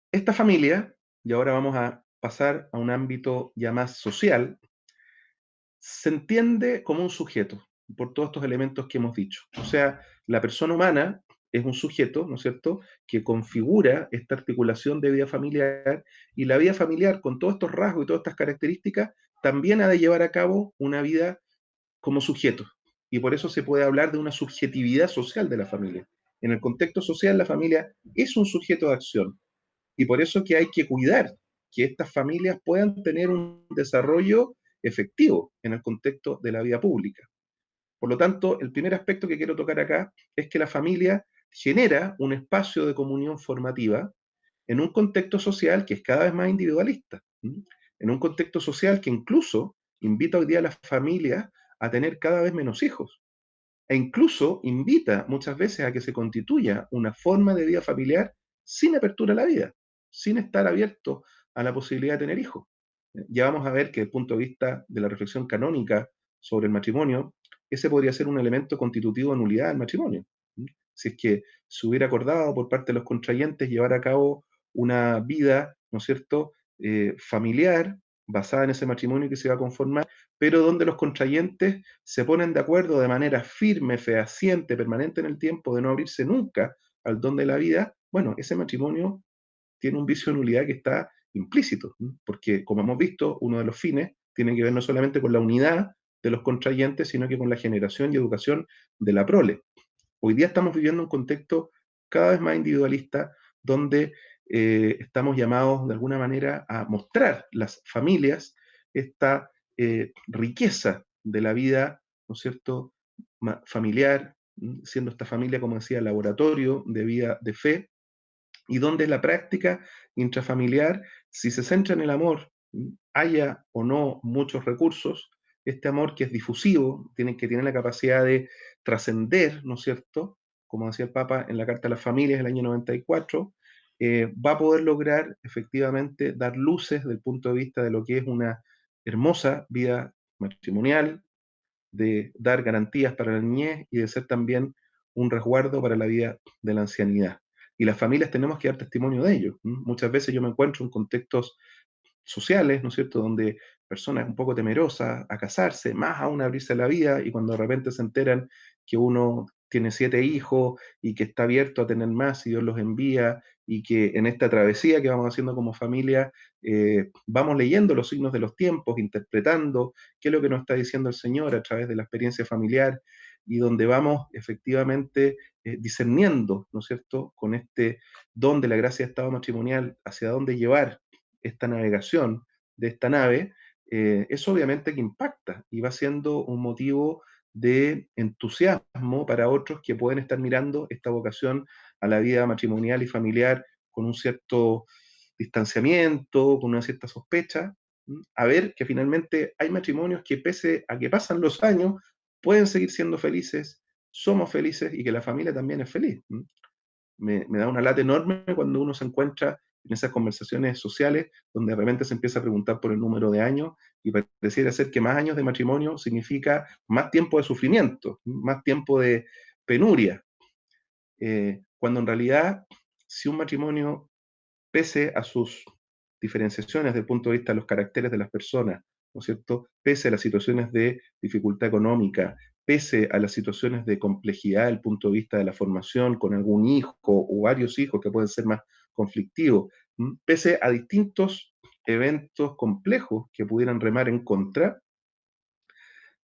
Esta familia, y ahora vamos a pasar a un ámbito ya más social, se entiende como un sujeto, por todos estos elementos que hemos dicho. O sea, la persona humana es un sujeto, ¿no es cierto?, que configura esta articulación de vida familiar, y la vida familiar, con todos estos rasgos y todas estas características, también ha de llevar a cabo una vida como sujeto. Y por eso se puede hablar de una subjetividad social de la familia. En el contexto social, la familia es un sujeto de acción. Y por eso que hay que cuidar que estas familias puedan tener un desarrollo efectivo en el contexto de la vida pública. Por lo tanto, el primer aspecto que quiero tocar acá es que la familia genera un espacio de comunión formativa en un contexto social que es cada vez más individualista, ¿m? En un contexto social que incluso invita hoy día a las familias a tener cada vez menos hijos, e incluso invita muchas veces a que se constituya una forma de vida familiar sin apertura a la vida, sin estar abierto a la posibilidad de tener hijos. Ya vamos a ver que desde el punto de vista de la reflexión canónica sobre el matrimonio, ese podría ser un elemento constitutivo de nulidad del matrimonio. Si es que se hubiera acordado por parte de los contrayentes llevar a cabo una vida, ¿no es cierto?, familiar, basada en ese matrimonio que se va a conformar, pero donde los contrayentes se ponen de acuerdo de manera firme, fehaciente, permanente en el tiempo, de no abrirse nunca al don de la vida, bueno, ese matrimonio tiene un vicio de nulidad que está implícito, ¿m? Porque, como hemos visto, uno de los fines tiene que ver no solamente con la unidad de los contrayentes, sino que con la generación y educación de la prole. Hoy día estamos viviendo un contexto cada vez más individualista, donde estamos llamados de alguna manera a mostrar las familias esta riqueza de la vida, ¿no es cierto?, familiar, siendo esta familia, como decía, laboratorio de vida de fe, y donde la práctica intrafamiliar, si se centra en el amor, haya o no muchos recursos, este amor que es difusivo, que tiene la capacidad de trascender, ¿no es cierto? Como decía el Papa en la Carta a las Familias del año 94, va a poder lograr efectivamente dar luces desde el punto de vista de lo que es una hermosa vida matrimonial, de dar garantías para la niñez y de ser también un resguardo para la vida de la ancianidad. Y las familias tenemos que dar testimonio de ello. Muchas veces yo me encuentro en contextos sociales, ¿no es cierto?, donde personas un poco temerosas a casarse, más aún a abrirse a la vida, y cuando de repente se enteran que uno tiene 7 hijos y que está abierto a tener más y Dios los envía, y que en esta travesía que vamos haciendo como familia, vamos leyendo los signos de los tiempos, interpretando qué es lo que nos está diciendo el Señor a través de la experiencia familiar, y donde vamos efectivamente discerniendo, ¿no es cierto?, con este don de la gracia de estado matrimonial, hacia dónde llevar esta navegación de esta nave, eso obviamente que impacta y va siendo un motivo de entusiasmo para otros que pueden estar mirando esta vocación a la vida matrimonial y familiar con un cierto distanciamiento, con una cierta sospecha, a ver que finalmente hay matrimonios que pese a que pasan los años, pueden seguir siendo felices, somos felices y que la familia también es feliz. Me da una lata enorme cuando uno se encuentra en esas conversaciones sociales donde de repente se empieza a preguntar por el número de años y pareciera ser que más años de matrimonio significa más tiempo de sufrimiento, más tiempo de penuria, cuando en realidad si un matrimonio, pese a sus diferenciaciones desde el punto de vista de los caracteres de las personas, ¿no es cierto? Pese a las situaciones de dificultad económica, pese a las situaciones de complejidad desde el punto de vista de la formación con algún hijo o varios hijos que pueden ser más conflictivos, pese a distintos eventos complejos que pudieran remar en contra,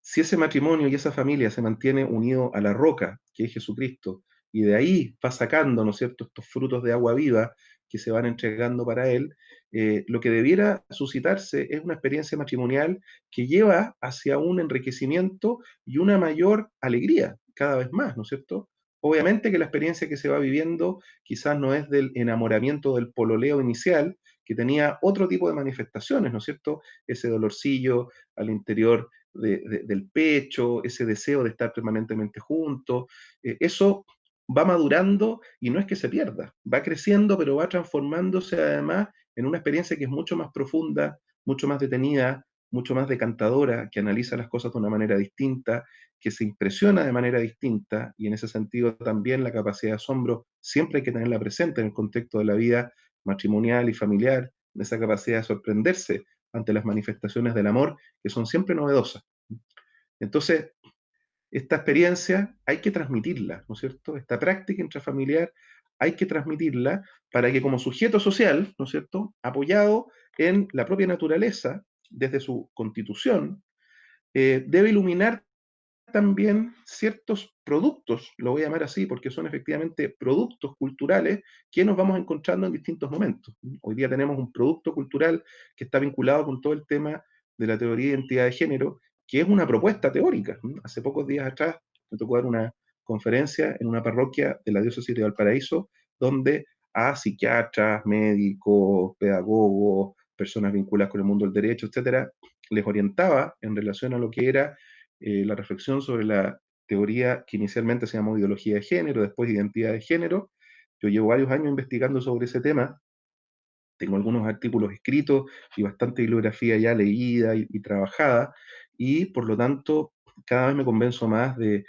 si ese matrimonio y esa familia se mantiene unido a la roca, que es Jesucristo, y de ahí va sacando, ¿no es cierto?, estos frutos de agua viva que se van entregando para él, lo que debiera suscitarse es una experiencia matrimonial que lleva hacia un enriquecimiento y una mayor alegría cada vez más, ¿no es cierto? Obviamente que la experiencia que se va viviendo quizás no es del enamoramiento del pololeo inicial, que tenía otro tipo de manifestaciones, ¿no es cierto? Ese dolorcillo al interior del pecho, ese deseo de estar permanentemente juntos, eso va madurando y no es que se pierda, va creciendo, pero va transformándose además en una experiencia que es mucho más profunda, mucho más detenida, mucho más decantadora, que analiza las cosas de una manera distinta, que se impresiona de manera distinta, y en ese sentido también la capacidad de asombro siempre hay que tenerla presente en el contexto de la vida matrimonial y familiar, de esa capacidad de sorprenderse ante las manifestaciones del amor, que son siempre novedosas. Entonces, esta experiencia hay que transmitirla, ¿no es cierto? Esta práctica intrafamiliar hay que transmitirla para que como sujeto social, ¿no es cierto?, apoyado en la propia naturaleza, desde su constitución, debe iluminar también ciertos productos, lo voy a llamar así, porque son efectivamente productos culturales que nos vamos encontrando en distintos momentos. Hoy día tenemos un producto cultural que está vinculado con todo el tema de la teoría de identidad de género, que es una propuesta teórica. Hace pocos días atrás me tocó dar una conferencia en una parroquia de la diócesis de Valparaíso, donde a psiquiatras, médicos, pedagogos, personas vinculadas con el mundo del derecho, etcétera, les orientaba en relación a lo que era la reflexión sobre la teoría que inicialmente se llamó ideología de género, después identidad de género. Yo llevo varios años investigando sobre ese tema, tengo algunos artículos escritos y bastante bibliografía ya leída y trabajada, y por lo tanto cada vez me convenzo más de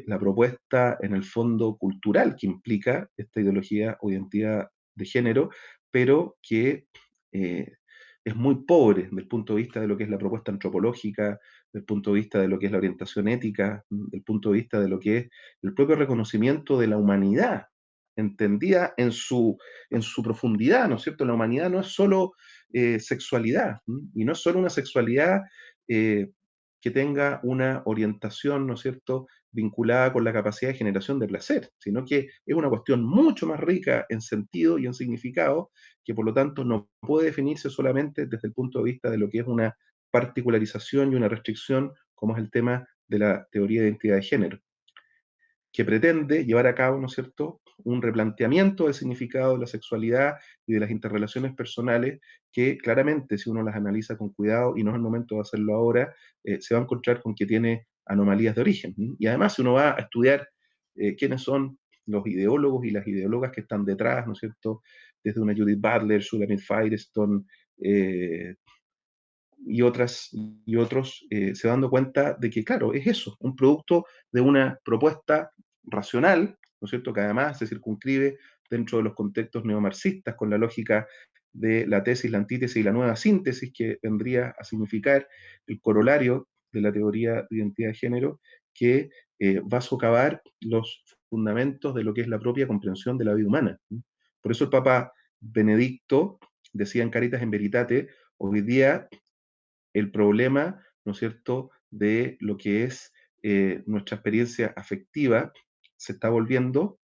la propuesta en el fondo cultural que implica esta ideología o identidad de género, pero que eh, es muy pobre desde el punto de vista de lo que es la propuesta antropológica, del punto de vista de lo que es la orientación ética, del punto de vista de lo que es el propio reconocimiento de la humanidad, entendida en su profundidad, ¿no es cierto? La humanidad no es solo sexualidad, y no es solo una sexualidad eh, que tenga una orientación, ¿no es cierto?, vinculada con la capacidad de generación de placer, sino que es una cuestión mucho más rica en sentido y en significado, que por lo tanto no puede definirse solamente desde el punto de vista de lo que es una particularización y una restricción, como es el tema de la teoría de identidad de género, que pretende llevar a cabo, ¿no es cierto?, un replanteamiento del significado de la sexualidad y de las interrelaciones personales, que claramente, si uno las analiza con cuidado, y no es el momento de hacerlo ahora, se va a encontrar con que tiene anomalías de origen. Y además, si uno va a estudiar quiénes son los ideólogos y las ideólogas que están detrás, ¿no es cierto?, desde una Judith Butler, Shulamit Firestone, eh, y otros, se van dando cuenta de que, claro, es eso, un producto de una propuesta racional, ¿no es cierto?, que además se circunscribe dentro de los contextos neomarxistas con la lógica de la tesis, la antítesis y la nueva síntesis, que vendría a significar el corolario de la teoría de identidad de género, que va a socavar los fundamentos de lo que es la propia comprensión de la vida humana. Por eso el Papa Benedicto decía en Caritas in Veritate, hoy día el problema, ¿no es cierto?, de lo que es nuestra experiencia afectiva se está volviendo,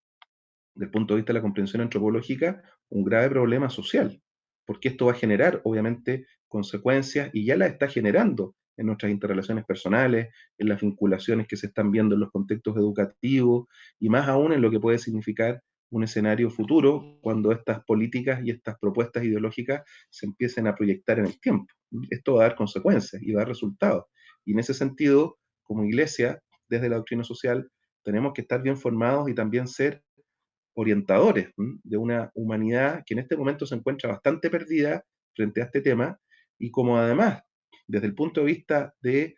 desde el punto de vista de la comprensión antropológica, un grave problema social, porque esto va a generar, obviamente, consecuencias y ya las está generando en nuestras interrelaciones personales, en las vinculaciones que se están viendo en los contextos educativos y más aún en lo que puede significar un escenario futuro cuando estas políticas y estas propuestas ideológicas se empiecen a proyectar en el tiempo. Esto va a dar consecuencias y va a dar resultados. Y en ese sentido, como iglesia, desde la doctrina social, tenemos que estar bien formados y también ser orientadores de una humanidad que en este momento se encuentra bastante perdida frente a este tema, y como además, desde el punto de vista del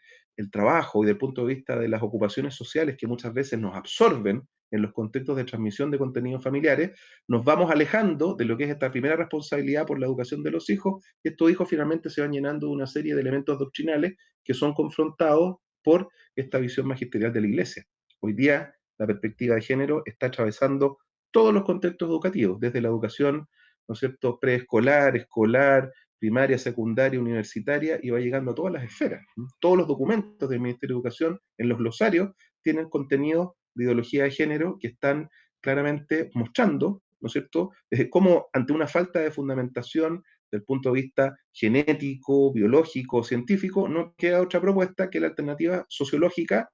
trabajo y del punto de vista de las ocupaciones sociales que muchas veces nos absorben en los contextos de transmisión de contenidos familiares, nos vamos alejando de lo que es esta primera responsabilidad por la educación de los hijos, y estos hijos finalmente se van llenando de una serie de elementos doctrinales que son confrontados por esta visión magisterial de la Iglesia. Hoy día la perspectiva de género está atravesando todos los contextos educativos, desde la educación, ¿no es cierto?, preescolar, escolar, primaria, secundaria, universitaria, y va llegando a todas las esferas. Todos los documentos del Ministerio de Educación en los glosarios tienen contenido de ideología de género que están claramente mostrando, ¿no es cierto?, cómo ante una falta de fundamentación del punto de vista genético, biológico, científico, no queda otra propuesta que la alternativa sociológica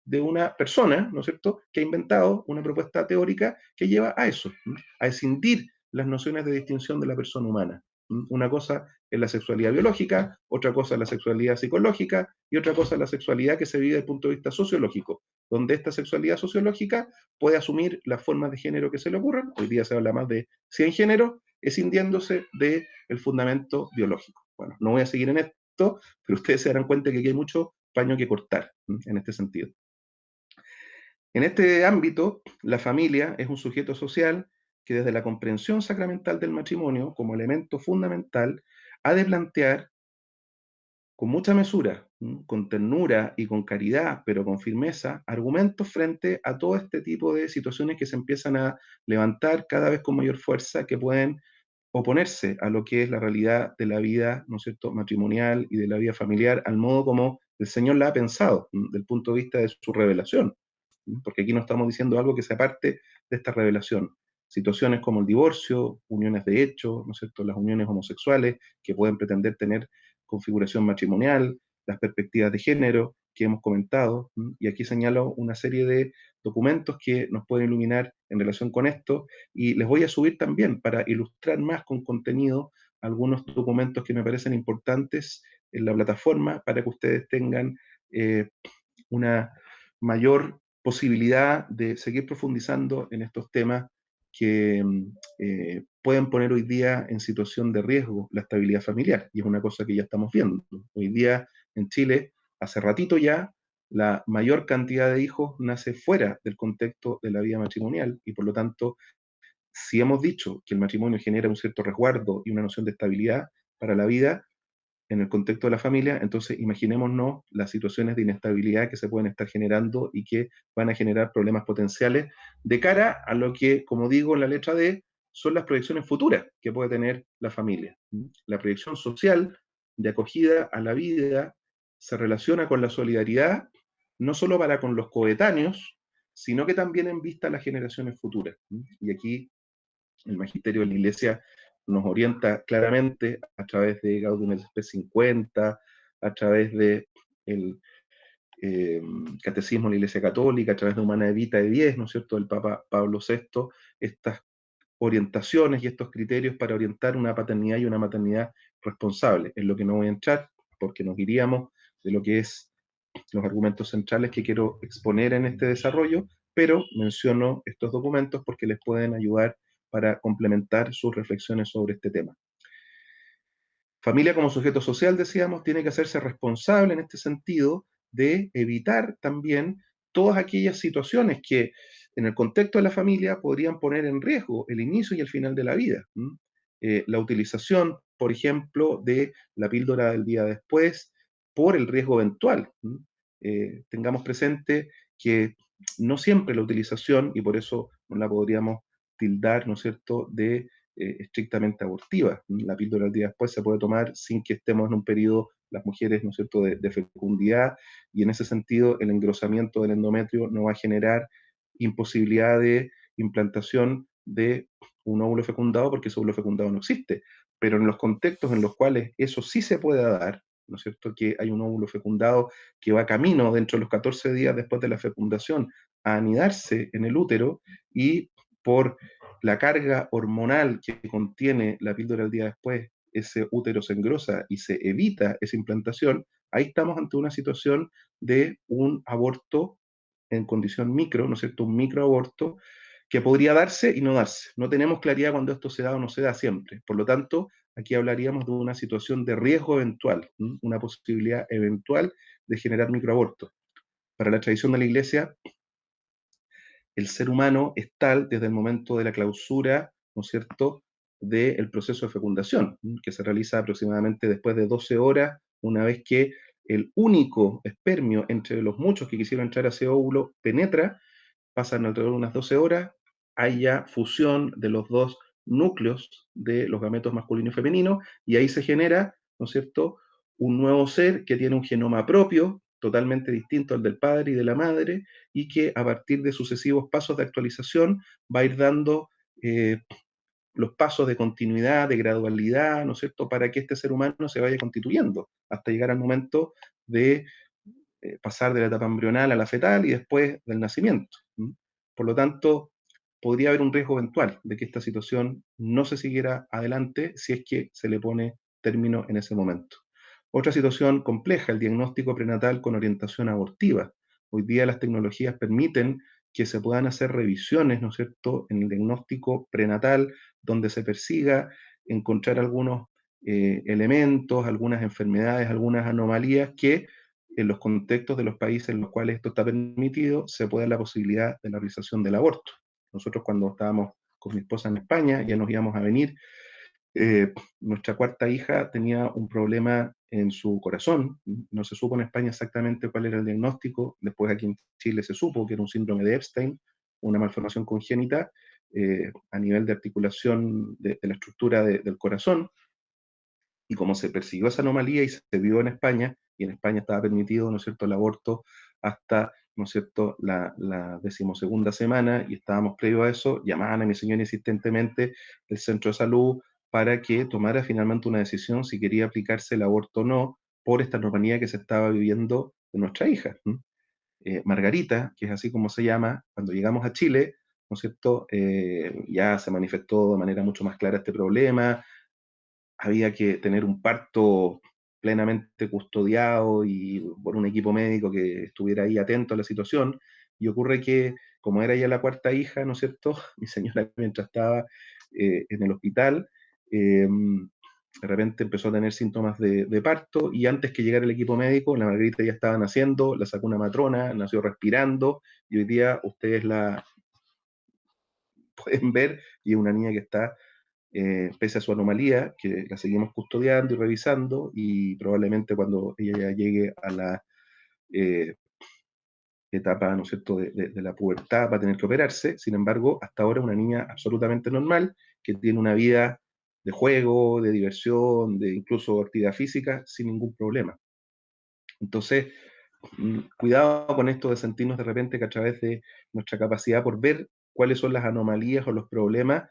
de una persona, ¿no es cierto?, que ha inventado una propuesta teórica que lleva a eso, a escindir las nociones de distinción de la persona humana. Una cosa es la sexualidad biológica, otra cosa es la sexualidad psicológica y otra cosa es la sexualidad que se vive desde el punto de vista sociológico, donde esta sexualidad sociológica puede asumir las formas de género que se le ocurran. Hoy día se habla más de 100 géneros, escindiéndose del fundamento biológico. Bueno, no voy a seguir en esto, pero ustedes se darán cuenta que aquí hay mucho paño que cortar en este sentido. En este ámbito, la familia es un sujeto social que desde la comprensión sacramental del matrimonio como elemento fundamental ha de plantear con mucha mesura, con ternura y con caridad, pero con firmeza, argumentos frente a todo este tipo de situaciones que se empiezan a levantar cada vez con mayor fuerza, que pueden oponerse a lo que es la realidad de la vida, ¿no es cierto?, matrimonial y de la vida familiar, al modo como el Señor la ha pensado, del punto de vista de su revelación, porque aquí no estamos diciendo algo que se aparte de esta revelación. Situaciones como el divorcio, uniones de hecho, ¿no es cierto?, las uniones homosexuales que pueden pretender tener configuración matrimonial, las perspectivas de género que hemos comentado, y aquí señalo una serie de documentos que nos pueden iluminar en relación con esto, y les voy a subir también para ilustrar más con contenido algunos documentos que me parecen importantes en la plataforma para que ustedes tengan eh, una mayor posibilidad de seguir profundizando en estos temas que pueden poner hoy día en situación de riesgo la estabilidad familiar, y es una cosa que ya estamos viendo. Hoy día en Chile, hace ratito ya, la mayor cantidad de hijos nace fuera del contexto de la vida matrimonial, y por lo tanto, si hemos dicho que el matrimonio genera un cierto resguardo y una noción de estabilidad para la vida, en el contexto de la familia, entonces imaginémonos las situaciones de inestabilidad que se pueden estar generando y que van a generar problemas potenciales de cara a lo que, como digo en la letra D, son las proyecciones futuras que puede tener la familia. La proyección social de acogida a la vida se relaciona con la solidaridad, no solo para con los coetáneos, sino que también en vista a las generaciones futuras. Y aquí el magisterio de la Iglesia nos orienta claramente a través de Gaudium et Spes 50, a través de el Catecismo de la Iglesia Católica, a través de Humana Vita de 10, ¿no es cierto?, del Papa Pablo VI, estas orientaciones y estos criterios para orientar una paternidad y una maternidad responsable. Es lo que no voy a entrar, porque nos iríamos de lo que es los argumentos centrales que quiero exponer en este desarrollo, pero menciono estos documentos porque les pueden ayudar para complementar sus reflexiones sobre este tema. Familia como sujeto social, decíamos, tiene que hacerse responsable en este sentido de evitar también todas aquellas situaciones que en el contexto de la familia podrían poner en riesgo el inicio y el final de la vida. La utilización, por ejemplo, de la píldora del día después por el riesgo eventual. Tengamos presente que no siempre la utilización, y por eso no la podríamos tildar, ¿no es cierto?, de estrictamente abortiva. La píldora del día después se puede tomar sin que estemos en un periodo, las mujeres, ¿no es cierto?, de fecundidad, y en ese sentido el engrosamiento del endometrio no va a generar imposibilidad de implantación de un óvulo fecundado, porque ese óvulo fecundado no existe. Pero en los contextos en los cuales eso sí se puede dar, ¿no es cierto?, que hay un óvulo fecundado que va camino dentro de los 14 días después de la fecundación a anidarse en el útero, y por la carga hormonal que contiene la píldora el día después, ese útero se engrosa y se evita esa implantación, ahí estamos ante una situación de un aborto en condición micro, ¿no es cierto?, un microaborto que podría darse y no darse. No tenemos claridad cuando esto se da o no se da siempre. Por lo tanto, aquí hablaríamos de una situación de riesgo eventual, una posibilidad eventual de generar microabortos. Para la tradición de la Iglesia, el ser humano es tal desde el momento de la clausura, ¿no es cierto?, del proceso de fecundación, que se realiza aproximadamente después de 12 horas, una vez que el único espermio entre los muchos que quisieron entrar a ese óvulo penetra, pasan alrededor de unas 12 horas, hay ya fusión de los dos núcleos de los gametos masculino y femenino, y ahí se genera, ¿no es cierto?, un nuevo ser que tiene un genoma propio, totalmente distinto al del padre y de la madre, y que a partir de sucesivos pasos de actualización va a ir dando los pasos de continuidad, de gradualidad, ¿no es cierto?, para que este ser humano se vaya constituyendo, hasta llegar al momento de pasar de la etapa embrional a la fetal y después del nacimiento. Por lo tanto, podría haber un riesgo eventual de que esta situación no se siguiera adelante si es que se le pone término en ese momento. Otra situación compleja, el diagnóstico prenatal con orientación abortiva. Hoy día las tecnologías permiten que se puedan hacer revisiones, ¿no es cierto?, en el diagnóstico prenatal, donde se persiga encontrar algunos elementos, algunas enfermedades, algunas anomalías que en los contextos de los países en los cuales esto está permitido, se puede dar la posibilidad de la realización del aborto. Nosotros cuando estábamos con mi esposa en España, ya nos íbamos a venir, nuestra cuarta hija tenía un problema en su corazón, no se supo en España exactamente cuál era el diagnóstico, después aquí en Chile se supo que era un síndrome de Epstein, una malformación congénita a nivel de articulación de la estructura del corazón, y como se persiguió esa anomalía y se vio en España, y en España estaba permitido, ¿no es cierto?, el aborto hasta, ¿no es cierto?, la 12ª semana, y estábamos previo a eso, llamaban a mi señora insistentemente el centro de salud para que tomara finalmente una decisión si quería aplicarse el aborto o no, por esta normalidad que se estaba viviendo de nuestra hija. Margarita, que es así como se llama, cuando llegamos a Chile, ¿no es cierto? Ya se manifestó de manera mucho más clara este problema, había que tener un parto plenamente custodiado y por un equipo médico que estuviera ahí atento a la situación, y ocurre que, como era ya la cuarta hija, ¿no es cierto? Mi señora, mientras estaba en el hospital, de repente empezó a tener síntomas de parto, y antes que llegara el equipo médico, la Margarita ya estaba naciendo, la sacó una matrona, nació respirando, y hoy día ustedes la pueden ver, y es una niña que está, pese a su anomalía, que la seguimos custodiando y revisando, y probablemente cuando ella ya llegue a la eh, etapa, ¿no es cierto?, de la pubertad va a tener que operarse. Sin embargo, hasta ahora es una niña absolutamente normal, que tiene una vida de juego, de diversión, de incluso actividad física, sin ningún problema. Entonces, cuidado con esto de sentirnos de repente que a través de nuestra capacidad por ver cuáles son las anomalías o los problemas,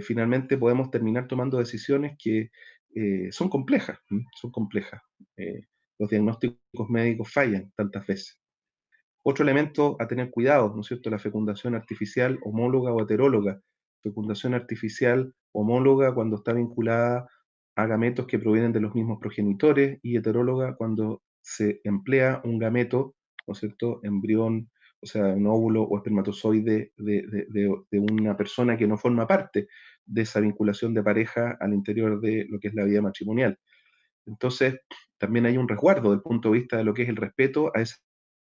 finalmente podemos terminar tomando decisiones que son complejas, son complejas. Eh, los diagnósticos médicos fallan tantas veces. Otro elemento a tener cuidado, ¿no es cierto? La fecundación artificial homóloga o heteróloga. Fecundación artificial homóloga cuando está vinculada a gametos que provienen de los mismos progenitores, y heteróloga cuando se emplea un gameto, ¿no es cierto? Embrión, o sea, un óvulo o espermatozoide de una persona que no forma parte de esa vinculación de pareja al interior de lo que es la vida matrimonial. Entonces, también hay un resguardo desde el punto de vista de lo que es el respeto a esa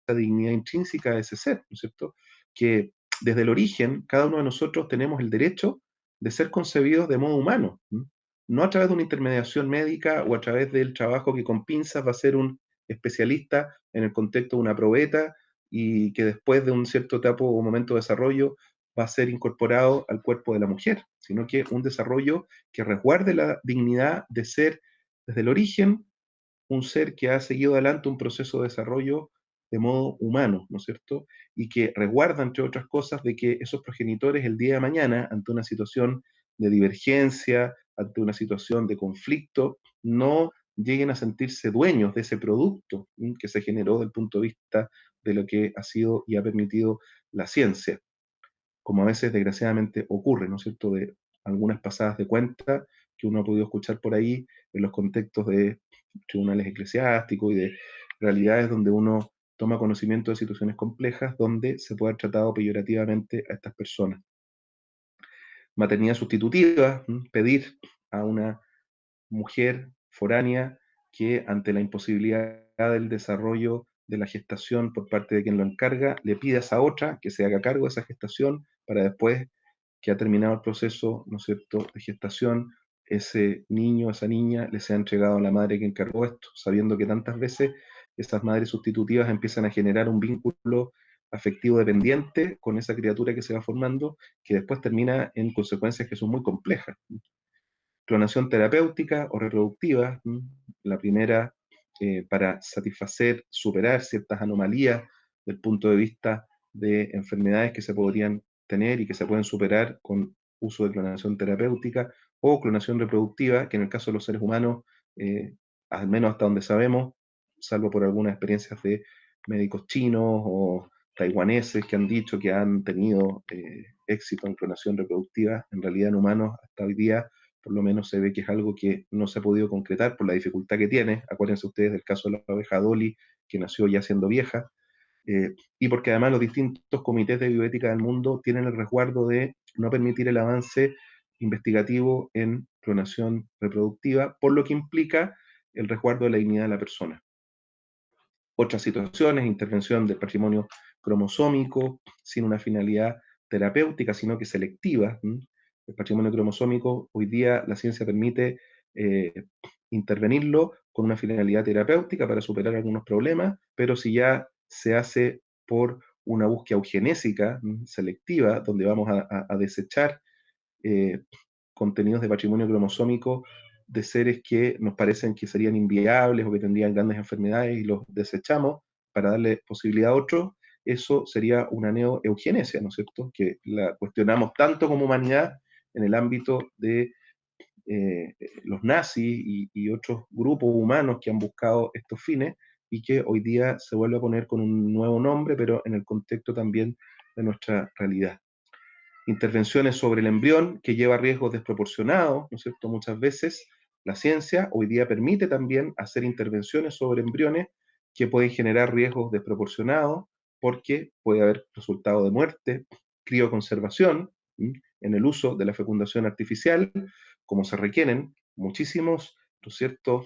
dignidad intrínseca de ese ser, ¿no es cierto? Que desde el origen, cada uno de nosotros tenemos el derecho de ser concebidos de modo humano, ¿m? No a través de una intermediación médica o a través del trabajo que con pinzas va a ser un especialista en el contexto de una probeta, y que después de un cierto etapa o momento de desarrollo va a ser incorporado al cuerpo de la mujer, sino que un desarrollo que resguarde la dignidad de ser desde el origen un ser que ha seguido adelante un proceso de desarrollo de modo humano, ¿no es cierto? Y que resguarda, entre otras cosas, de que esos progenitores el día de mañana, ante una situación de divergencia, ante una situación de conflicto, no lleguen a sentirse dueños de ese producto que se generó desde el punto de vista de lo que ha sido y ha permitido la ciencia, como a veces desgraciadamente ocurre, ¿no es cierto?, de algunas pasadas de cuenta que uno ha podido escuchar por ahí en los contextos de tribunales eclesiásticos y de realidades donde uno toma conocimiento de situaciones complejas donde se puede haber tratado peyorativamente a estas personas. Maternidad sustitutiva, pedir a una mujer foránea que, ante la imposibilidad del desarrollo de la gestación por parte de quien lo encarga, le pida a esa otra que se haga cargo de esa gestación para después que ha terminado el proceso, ¿no es cierto?, de gestación, ese niño, esa niña, le sea entregado a la madre que encargó esto, sabiendo que tantas veces esas madres sustitutivas empiezan a generar un vínculo afectivo dependiente con esa criatura que se va formando, que después termina en consecuencias que son muy complejas. Clonación terapéutica o reproductiva, la primera para satisfacer, superar ciertas anomalías del punto de vista de enfermedades que se podrían tener y que se pueden superar con uso de clonación terapéutica, o clonación reproductiva, que en el caso de los seres humanos, al menos hasta donde sabemos, salvo por algunas experiencias de médicos chinos o taiwaneses que han dicho que han tenido éxito en clonación reproductiva, en realidad en humanos hasta hoy día por lo menos se ve que es algo que no se ha podido concretar por la dificultad que tiene. Acuérdense ustedes del caso de la oveja Dolly, que nació ya siendo vieja, y porque además los distintos comités de bioética del mundo tienen el resguardo de no permitir el avance investigativo en clonación reproductiva, por lo que implica el resguardo de la dignidad de la persona. Otras situaciones, intervención del patrimonio cromosómico sin una finalidad terapéutica, sino que selectiva. El patrimonio cromosómico, hoy día la ciencia permite eh, intervenirlo con una finalidad terapéutica para superar algunos problemas, pero si ya se hace por una búsqueda eugenésica selectiva, donde vamos a desechar eh, contenidos de patrimonio cromosómico de seres que nos parecen que serían inviables o que tendrían grandes enfermedades y los desechamos para darle posibilidad a otros, eso sería una neoeugenesia, ¿no es cierto? Que la cuestionamos tanto como humanidad en el ámbito de los nazis y otros grupos humanos que han buscado estos fines y que hoy día se vuelve a poner con un nuevo nombre, pero en el contexto también de nuestra realidad. Intervenciones sobre el embrión que lleva riesgos desproporcionados, ¿no es cierto? Muchas veces la ciencia hoy día permite también hacer intervenciones sobre embriones que pueden generar riesgos desproporcionados porque puede haber resultado de muerte, crioconservación, ¿m? En el uso de la fecundación artificial, como se requieren muchísimos, ¿no es cierto?,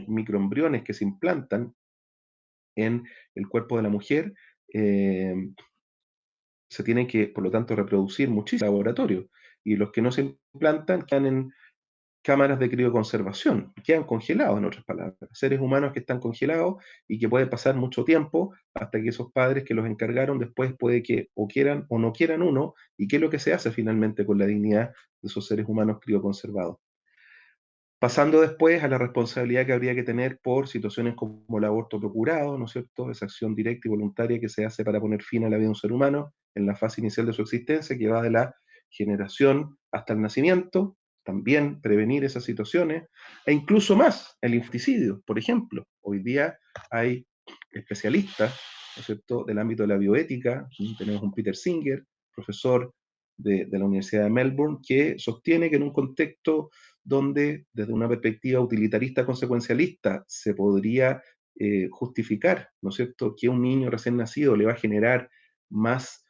microembriones que se implantan en el cuerpo de la mujer, eh, se tienen que, por lo tanto, reproducir muchísimo en laboratorio. Y los que no se implantan quedan en cámaras de crioconservación, quedan congelados, en otras palabras. Seres humanos que están congelados y que puede pasar mucho tiempo hasta que esos padres que los encargaron después puede que o quieran o no quieran uno, y qué es lo que se hace finalmente con la dignidad de esos seres humanos crioconservados. Pasando después a la responsabilidad que habría que tener por situaciones como el aborto procurado, ¿no es cierto? Esa acción directa y voluntaria que se hace para poner fin a la vida de un ser humano en la fase inicial de su existencia, que va de la generación hasta el nacimiento, también prevenir esas situaciones, e incluso más, el infanticidio, por ejemplo. Hoy día hay especialistas, ¿no es cierto?, del ámbito de la bioética. Tenemos un Peter Singer, profesor de la Universidad de Melbourne, que sostiene que en un contexto donde desde una perspectiva utilitarista consecuencialista se podría justificar, ¿no es cierto?, que un niño recién nacido le va a generar más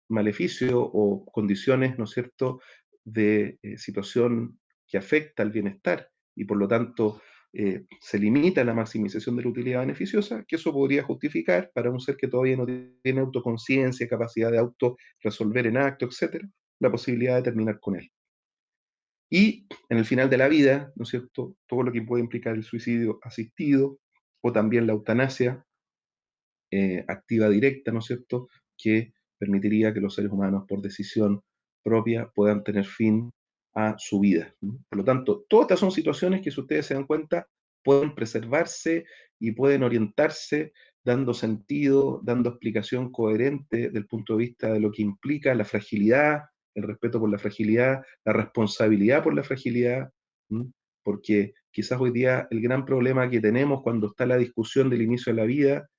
maleficio o condiciones, ¿no es cierto?, de situación que afecta al bienestar y por lo tanto se limita la maximización de la utilidad beneficiosa, que eso podría justificar para un ser que todavía no tiene autoconciencia, capacidad de auto resolver en acto, etcétera, la posibilidad de terminar con él. Y en el final de la vida, ¿no es cierto?, todo lo que puede implicar el suicidio asistido o también la eutanasia activa directa, ¿no es cierto?, que permitiría que los seres humanos, por decisión propia, puedan tener fin a su vida, ¿no? Por lo tanto, todas estas son situaciones que, si ustedes se dan cuenta, pueden preservarse y pueden orientarse dando sentido, dando explicación coherente del punto de vista de lo que implica la fragilidad, el respeto por la fragilidad, la responsabilidad por la fragilidad, ¿m? Porque quizás hoy día el gran problema que tenemos cuando está la discusión del inicio de la vida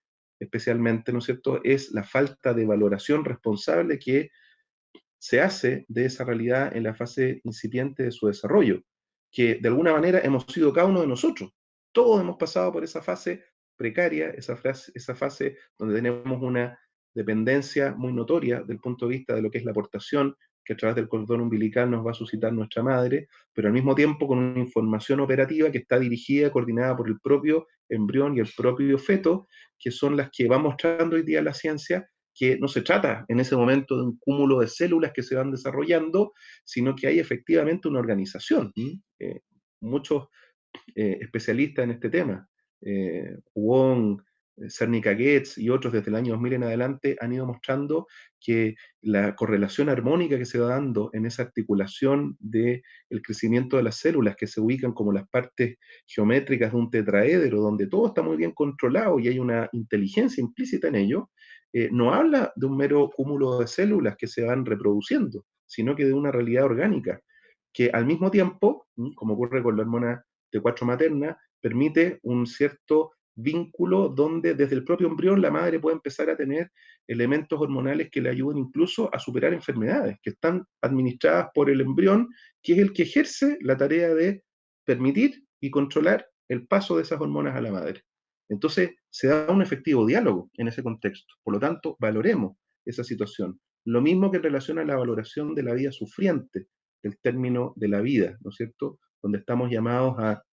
especialmente, ¿no es cierto?, es la falta de valoración responsable que se hace de esa realidad en la fase incipiente de su desarrollo, que de alguna manera hemos sido cada uno de nosotros. Todos hemos pasado por esa fase precaria, esa fase donde tenemos una dependencia muy notoria del punto de vista de lo que es la aportación que a través del cordón umbilical nos va a suscitar nuestra madre, pero al mismo tiempo con una información operativa que está dirigida, coordinada por el propio embrión y el propio feto, que son las que va mostrando hoy día la ciencia que no se trata en ese momento de un cúmulo de células que se van desarrollando, sino que hay efectivamente una organización. Muchos especialistas en este tema, Wong, Cernica Getz y otros desde el año 2000 en adelante han ido mostrando que la correlación armónica que se va dando en esa articulación del crecimiento de las células que se ubican como las partes geométricas de un tetraedro, donde todo está muy bien controlado y hay una inteligencia implícita en ello, no habla de un mero cúmulo de células que se van reproduciendo, sino que de una realidad orgánica que al mismo tiempo, como ocurre con la hormona T4 materna, permite un cierto vínculo donde desde el propio embrión la madre puede empezar a tener elementos hormonales que le ayuden incluso a superar enfermedades que están administradas por el embrión, que es el que ejerce la tarea de permitir y controlar el paso de esas hormonas a la madre. Entonces, se da un efectivo diálogo en ese contexto. Por lo tanto, valoremos esa situación. Lo mismo que en relación a la valoración de la vida sufriente, el término de la vida, ¿no es cierto?, donde estamos llamados a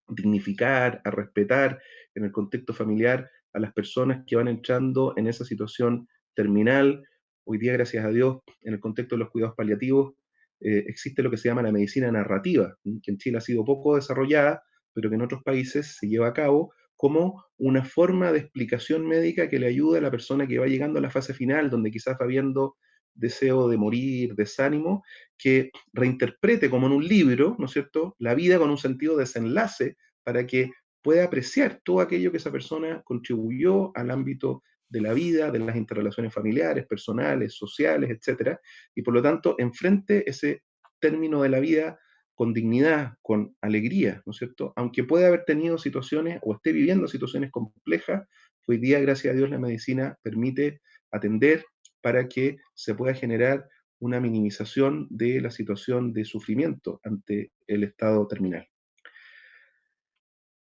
dignificar, a respetar en el contexto familiar a las personas que van entrando en esa situación terminal. Hoy día, gracias a Dios, en el contexto de los cuidados paliativos, existe lo que se llama la medicina narrativa, que en Chile ha sido poco desarrollada, pero que en otros países se lleva a cabo como una forma de explicación médica que le ayuda a la persona que va llegando a la fase final, donde quizás va viendo deseo de morir, desánimo, que reinterprete como en un libro, ¿no es cierto?, la vida con un sentido de desenlace para que pueda apreciar todo aquello que esa persona contribuyó al ámbito de la vida, de las interrelaciones familiares, personales, sociales, etcétera, y por lo tanto enfrente ese término de la vida con dignidad, con alegría, ¿no es cierto? Aunque pueda haber tenido situaciones o esté viviendo situaciones complejas, hoy día, gracias a Dios, la medicina permite atender para que se pueda generar una minimización de la situación de sufrimiento ante el estado terminal.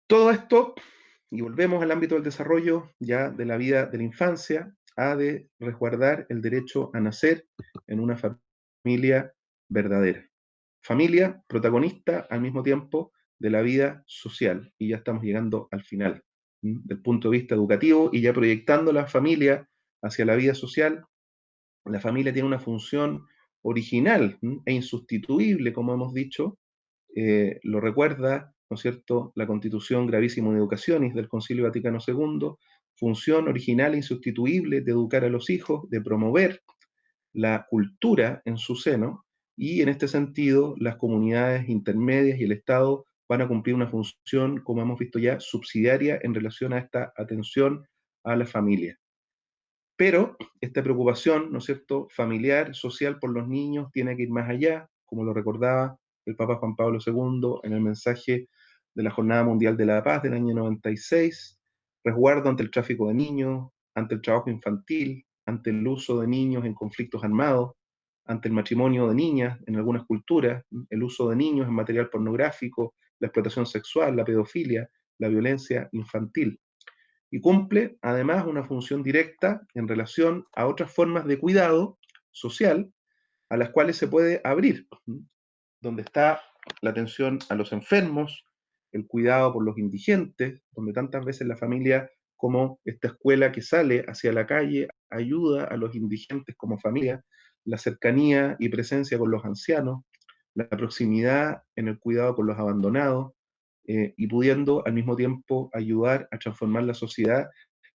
Todo esto, y volvemos al ámbito del desarrollo ya de la vida de la infancia, ha de resguardar el derecho a nacer en una familia verdadera. Familia protagonista al mismo tiempo de la vida social. Y ya estamos llegando al final, del punto de vista educativo y ya proyectando la familia hacia la vida social. La familia tiene una función original e insustituible, como hemos dicho, lo recuerda, ¿no es cierto?, la Constitución Gravissimum Educationis del Concilio Vaticano II, función original e insustituible de educar a los hijos, de promover la cultura en su seno, y en este sentido las comunidades intermedias y el Estado van a cumplir una función, como hemos visto ya, subsidiaria en relación a esta atención a la familia. Pero esta preocupación, ¿no es cierto?, familiar, social por los niños tiene que ir más allá, como lo recordaba el Papa Juan Pablo II en el mensaje de la Jornada Mundial de la Paz del año 96, resguardo ante el tráfico de niños, ante el trabajo infantil, ante el uso de niños en conflictos armados, ante el matrimonio de niñas en algunas culturas, el uso de niños en material pornográfico, la explotación sexual, la pedofilia, la violencia infantil. Y cumple además una función directa en relación a otras formas de cuidado social a las cuales se puede abrir, donde está la atención a los enfermos, el cuidado por los indigentes, donde tantas veces la familia, como esta escuela que sale hacia la calle, ayuda a los indigentes como familia, la cercanía y presencia con los ancianos, la proximidad en el cuidado con los abandonados, y pudiendo al mismo tiempo ayudar a transformar la sociedad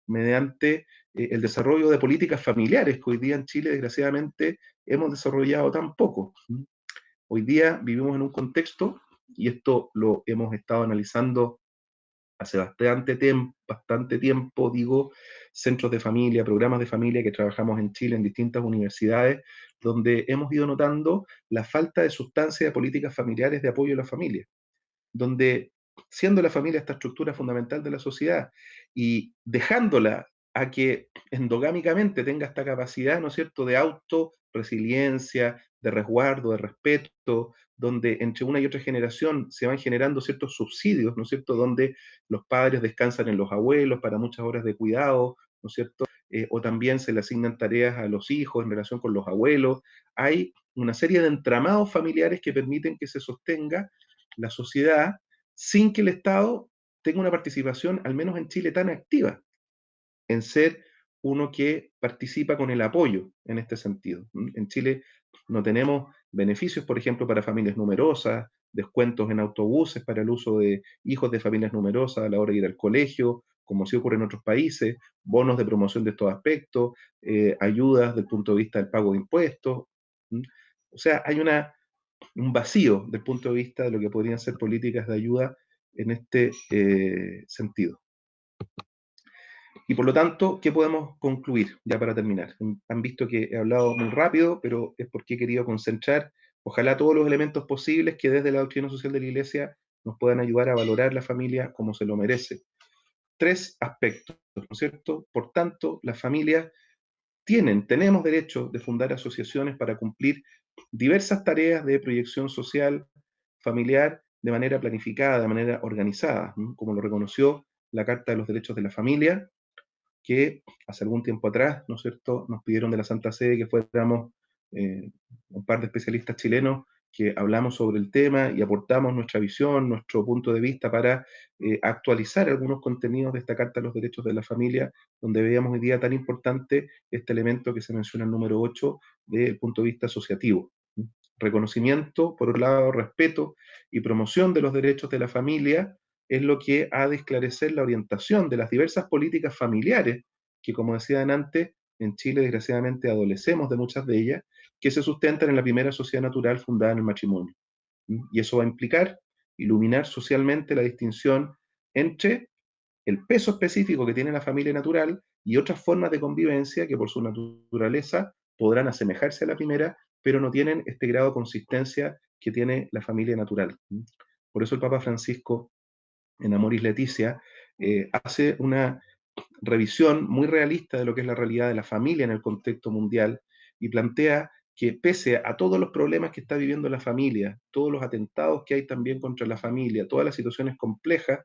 mediante el desarrollo de políticas familiares que hoy día en Chile, desgraciadamente, hemos desarrollado tan poco. Hoy día vivimos en un contexto, y esto lo hemos estado analizando hace bastante tiempo, digo, centros de familia, programas de familia que trabajamos en Chile en distintas universidades, donde hemos ido notando la falta de sustancia de políticas familiares de apoyo a la familia, donde siendo la familia esta estructura fundamental de la sociedad y dejándola a que endogámicamente tenga esta capacidad, ¿no es cierto?, de autorresiliencia, de resguardo, de respeto, donde entre una y otra generación se van generando ciertos subsidios, ¿no es cierto?, donde los padres descansan en los abuelos para muchas horas de cuidado, ¿no es cierto?, o también se le asignan tareas a los hijos en relación con los abuelos. Hay una serie de entramados familiares que permiten que se sostenga la sociedad sin que el Estado tenga una participación, al menos en Chile, tan activa en ser uno que participa con el apoyo en este sentido. En Chile no tenemos beneficios, por ejemplo, para familias numerosas, descuentos en autobuses para el uso de hijos de familias numerosas a la hora de ir al colegio, como sí ocurre en otros países, bonos de promoción de estos aspectos, ayudas del punto de vista del pago de impuestos. O sea, hay un vacío del punto de vista de lo que podrían ser políticas de ayuda en este sentido. Y por lo tanto, ¿qué podemos concluir ya para terminar? Han visto que he hablado muy rápido, pero es porque he querido concentrar, ojalá, todos los elementos posibles que desde la doctrina social de la Iglesia nos puedan ayudar a valorar la familia como se lo merece. 3 aspectos, ¿no es cierto? Por tanto, las familias tenemos derecho de fundar asociaciones para cumplir diversas tareas de proyección social, familiar, de manera planificada, de manera organizada, como lo reconoció la Carta de los Derechos de la Familia, que hace algún tiempo atrás, ¿no es cierto?, nos pidieron de la Santa Sede que fuéramos un par de especialistas chilenos que hablamos sobre el tema y aportamos nuestra visión, nuestro punto de vista para actualizar algunos contenidos de esta Carta de los Derechos de la Familia, donde veíamos hoy día tan importante este elemento que se menciona en el número 8 desde el punto de vista asociativo. Reconocimiento, por un lado, respeto y promoción de los derechos de la familia es lo que ha de esclarecer la orientación de las diversas políticas familiares, que, como decían antes, en Chile desgraciadamente adolecemos de muchas de ellas, que se sustentan en la primera sociedad natural fundada en el matrimonio. Y eso va a implicar iluminar socialmente la distinción entre el peso específico que tiene la familia natural y otras formas de convivencia que por su naturaleza podrán asemejarse a la primera, pero no tienen este grado de consistencia que tiene la familia natural. Por eso el Papa Francisco, en Amoris Laetitia, hace una revisión muy realista de lo que es la realidad de la familia en el contexto mundial y plantea que pese a todos los problemas que está viviendo la familia, todos los atentados que hay también contra la familia, todas las situaciones complejas,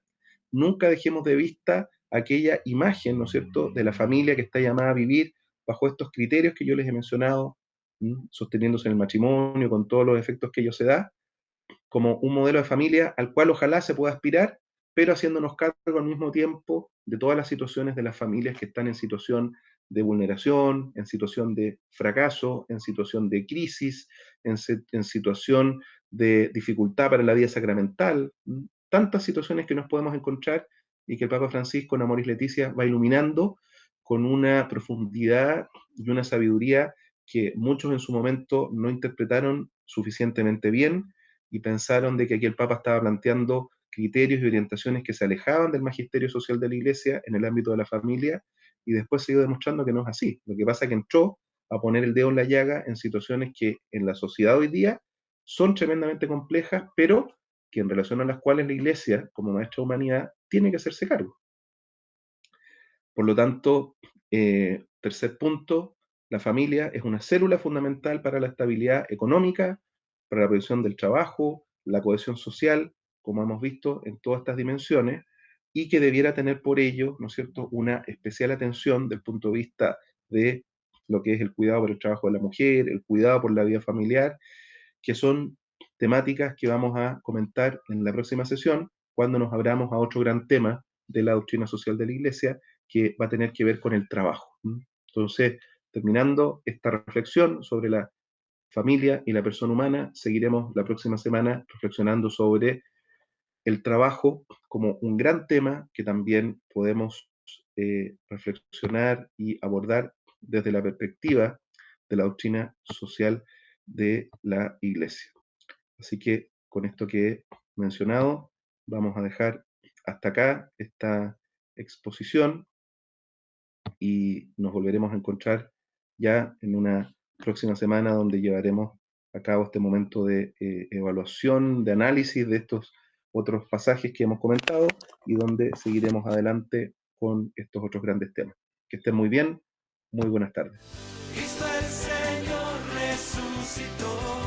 nunca dejemos de vista aquella imagen, ¿no es cierto?, de la familia que está llamada a vivir bajo estos criterios que yo les he mencionado, sosteniéndose en el matrimonio, con todos los efectos que ello se da, como un modelo de familia al cual ojalá se pueda aspirar, pero haciéndonos cargo al mismo tiempo de todas las situaciones de las familias que están en situación de vulneración, en situación de fracaso, en situación de crisis, en situación de dificultad para la vida sacramental. Tantas situaciones que nos podemos encontrar y que el Papa Francisco en Amoris Laetitia va iluminando con una profundidad y una sabiduría que muchos en su momento no interpretaron suficientemente bien y pensaron de que aquí el Papa estaba planteando criterios y orientaciones que se alejaban del magisterio social de la Iglesia en el ámbito de la familia, y después se ha ido demostrando que no es así. Lo que pasa es que entró a poner el dedo en la llaga en situaciones que en la sociedad hoy día son tremendamente complejas, pero que en relación a las cuales la Iglesia, como maestra de humanidad, tiene que hacerse cargo. Por lo tanto, tercer punto, la familia es una célula fundamental para la estabilidad económica, para la previsión del trabajo, la cohesión social, como hemos visto en todas estas dimensiones, y que debiera tener por ello, ¿no es cierto?, una especial atención del punto de vista de lo que es el cuidado por el trabajo de la mujer, el cuidado por la vida familiar, que son temáticas que vamos a comentar en la próxima sesión, cuando nos abramos a otro gran tema de la doctrina social de la Iglesia, que va a tener que ver con el trabajo. Entonces, terminando esta reflexión sobre la familia y la persona humana, seguiremos la próxima semana reflexionando sobre el trabajo como un gran tema que también podemos reflexionar y abordar desde la perspectiva de la doctrina social de la Iglesia. Así que con esto que he mencionado, vamos a dejar hasta acá esta exposición y nos volveremos a encontrar ya en una próxima semana donde llevaremos a cabo este momento de evaluación, de análisis de estos otros pasajes que hemos comentado y donde seguiremos adelante con estos otros grandes temas. Que estén muy bien, muy buenas tardes. Cristo el Señor resucitó.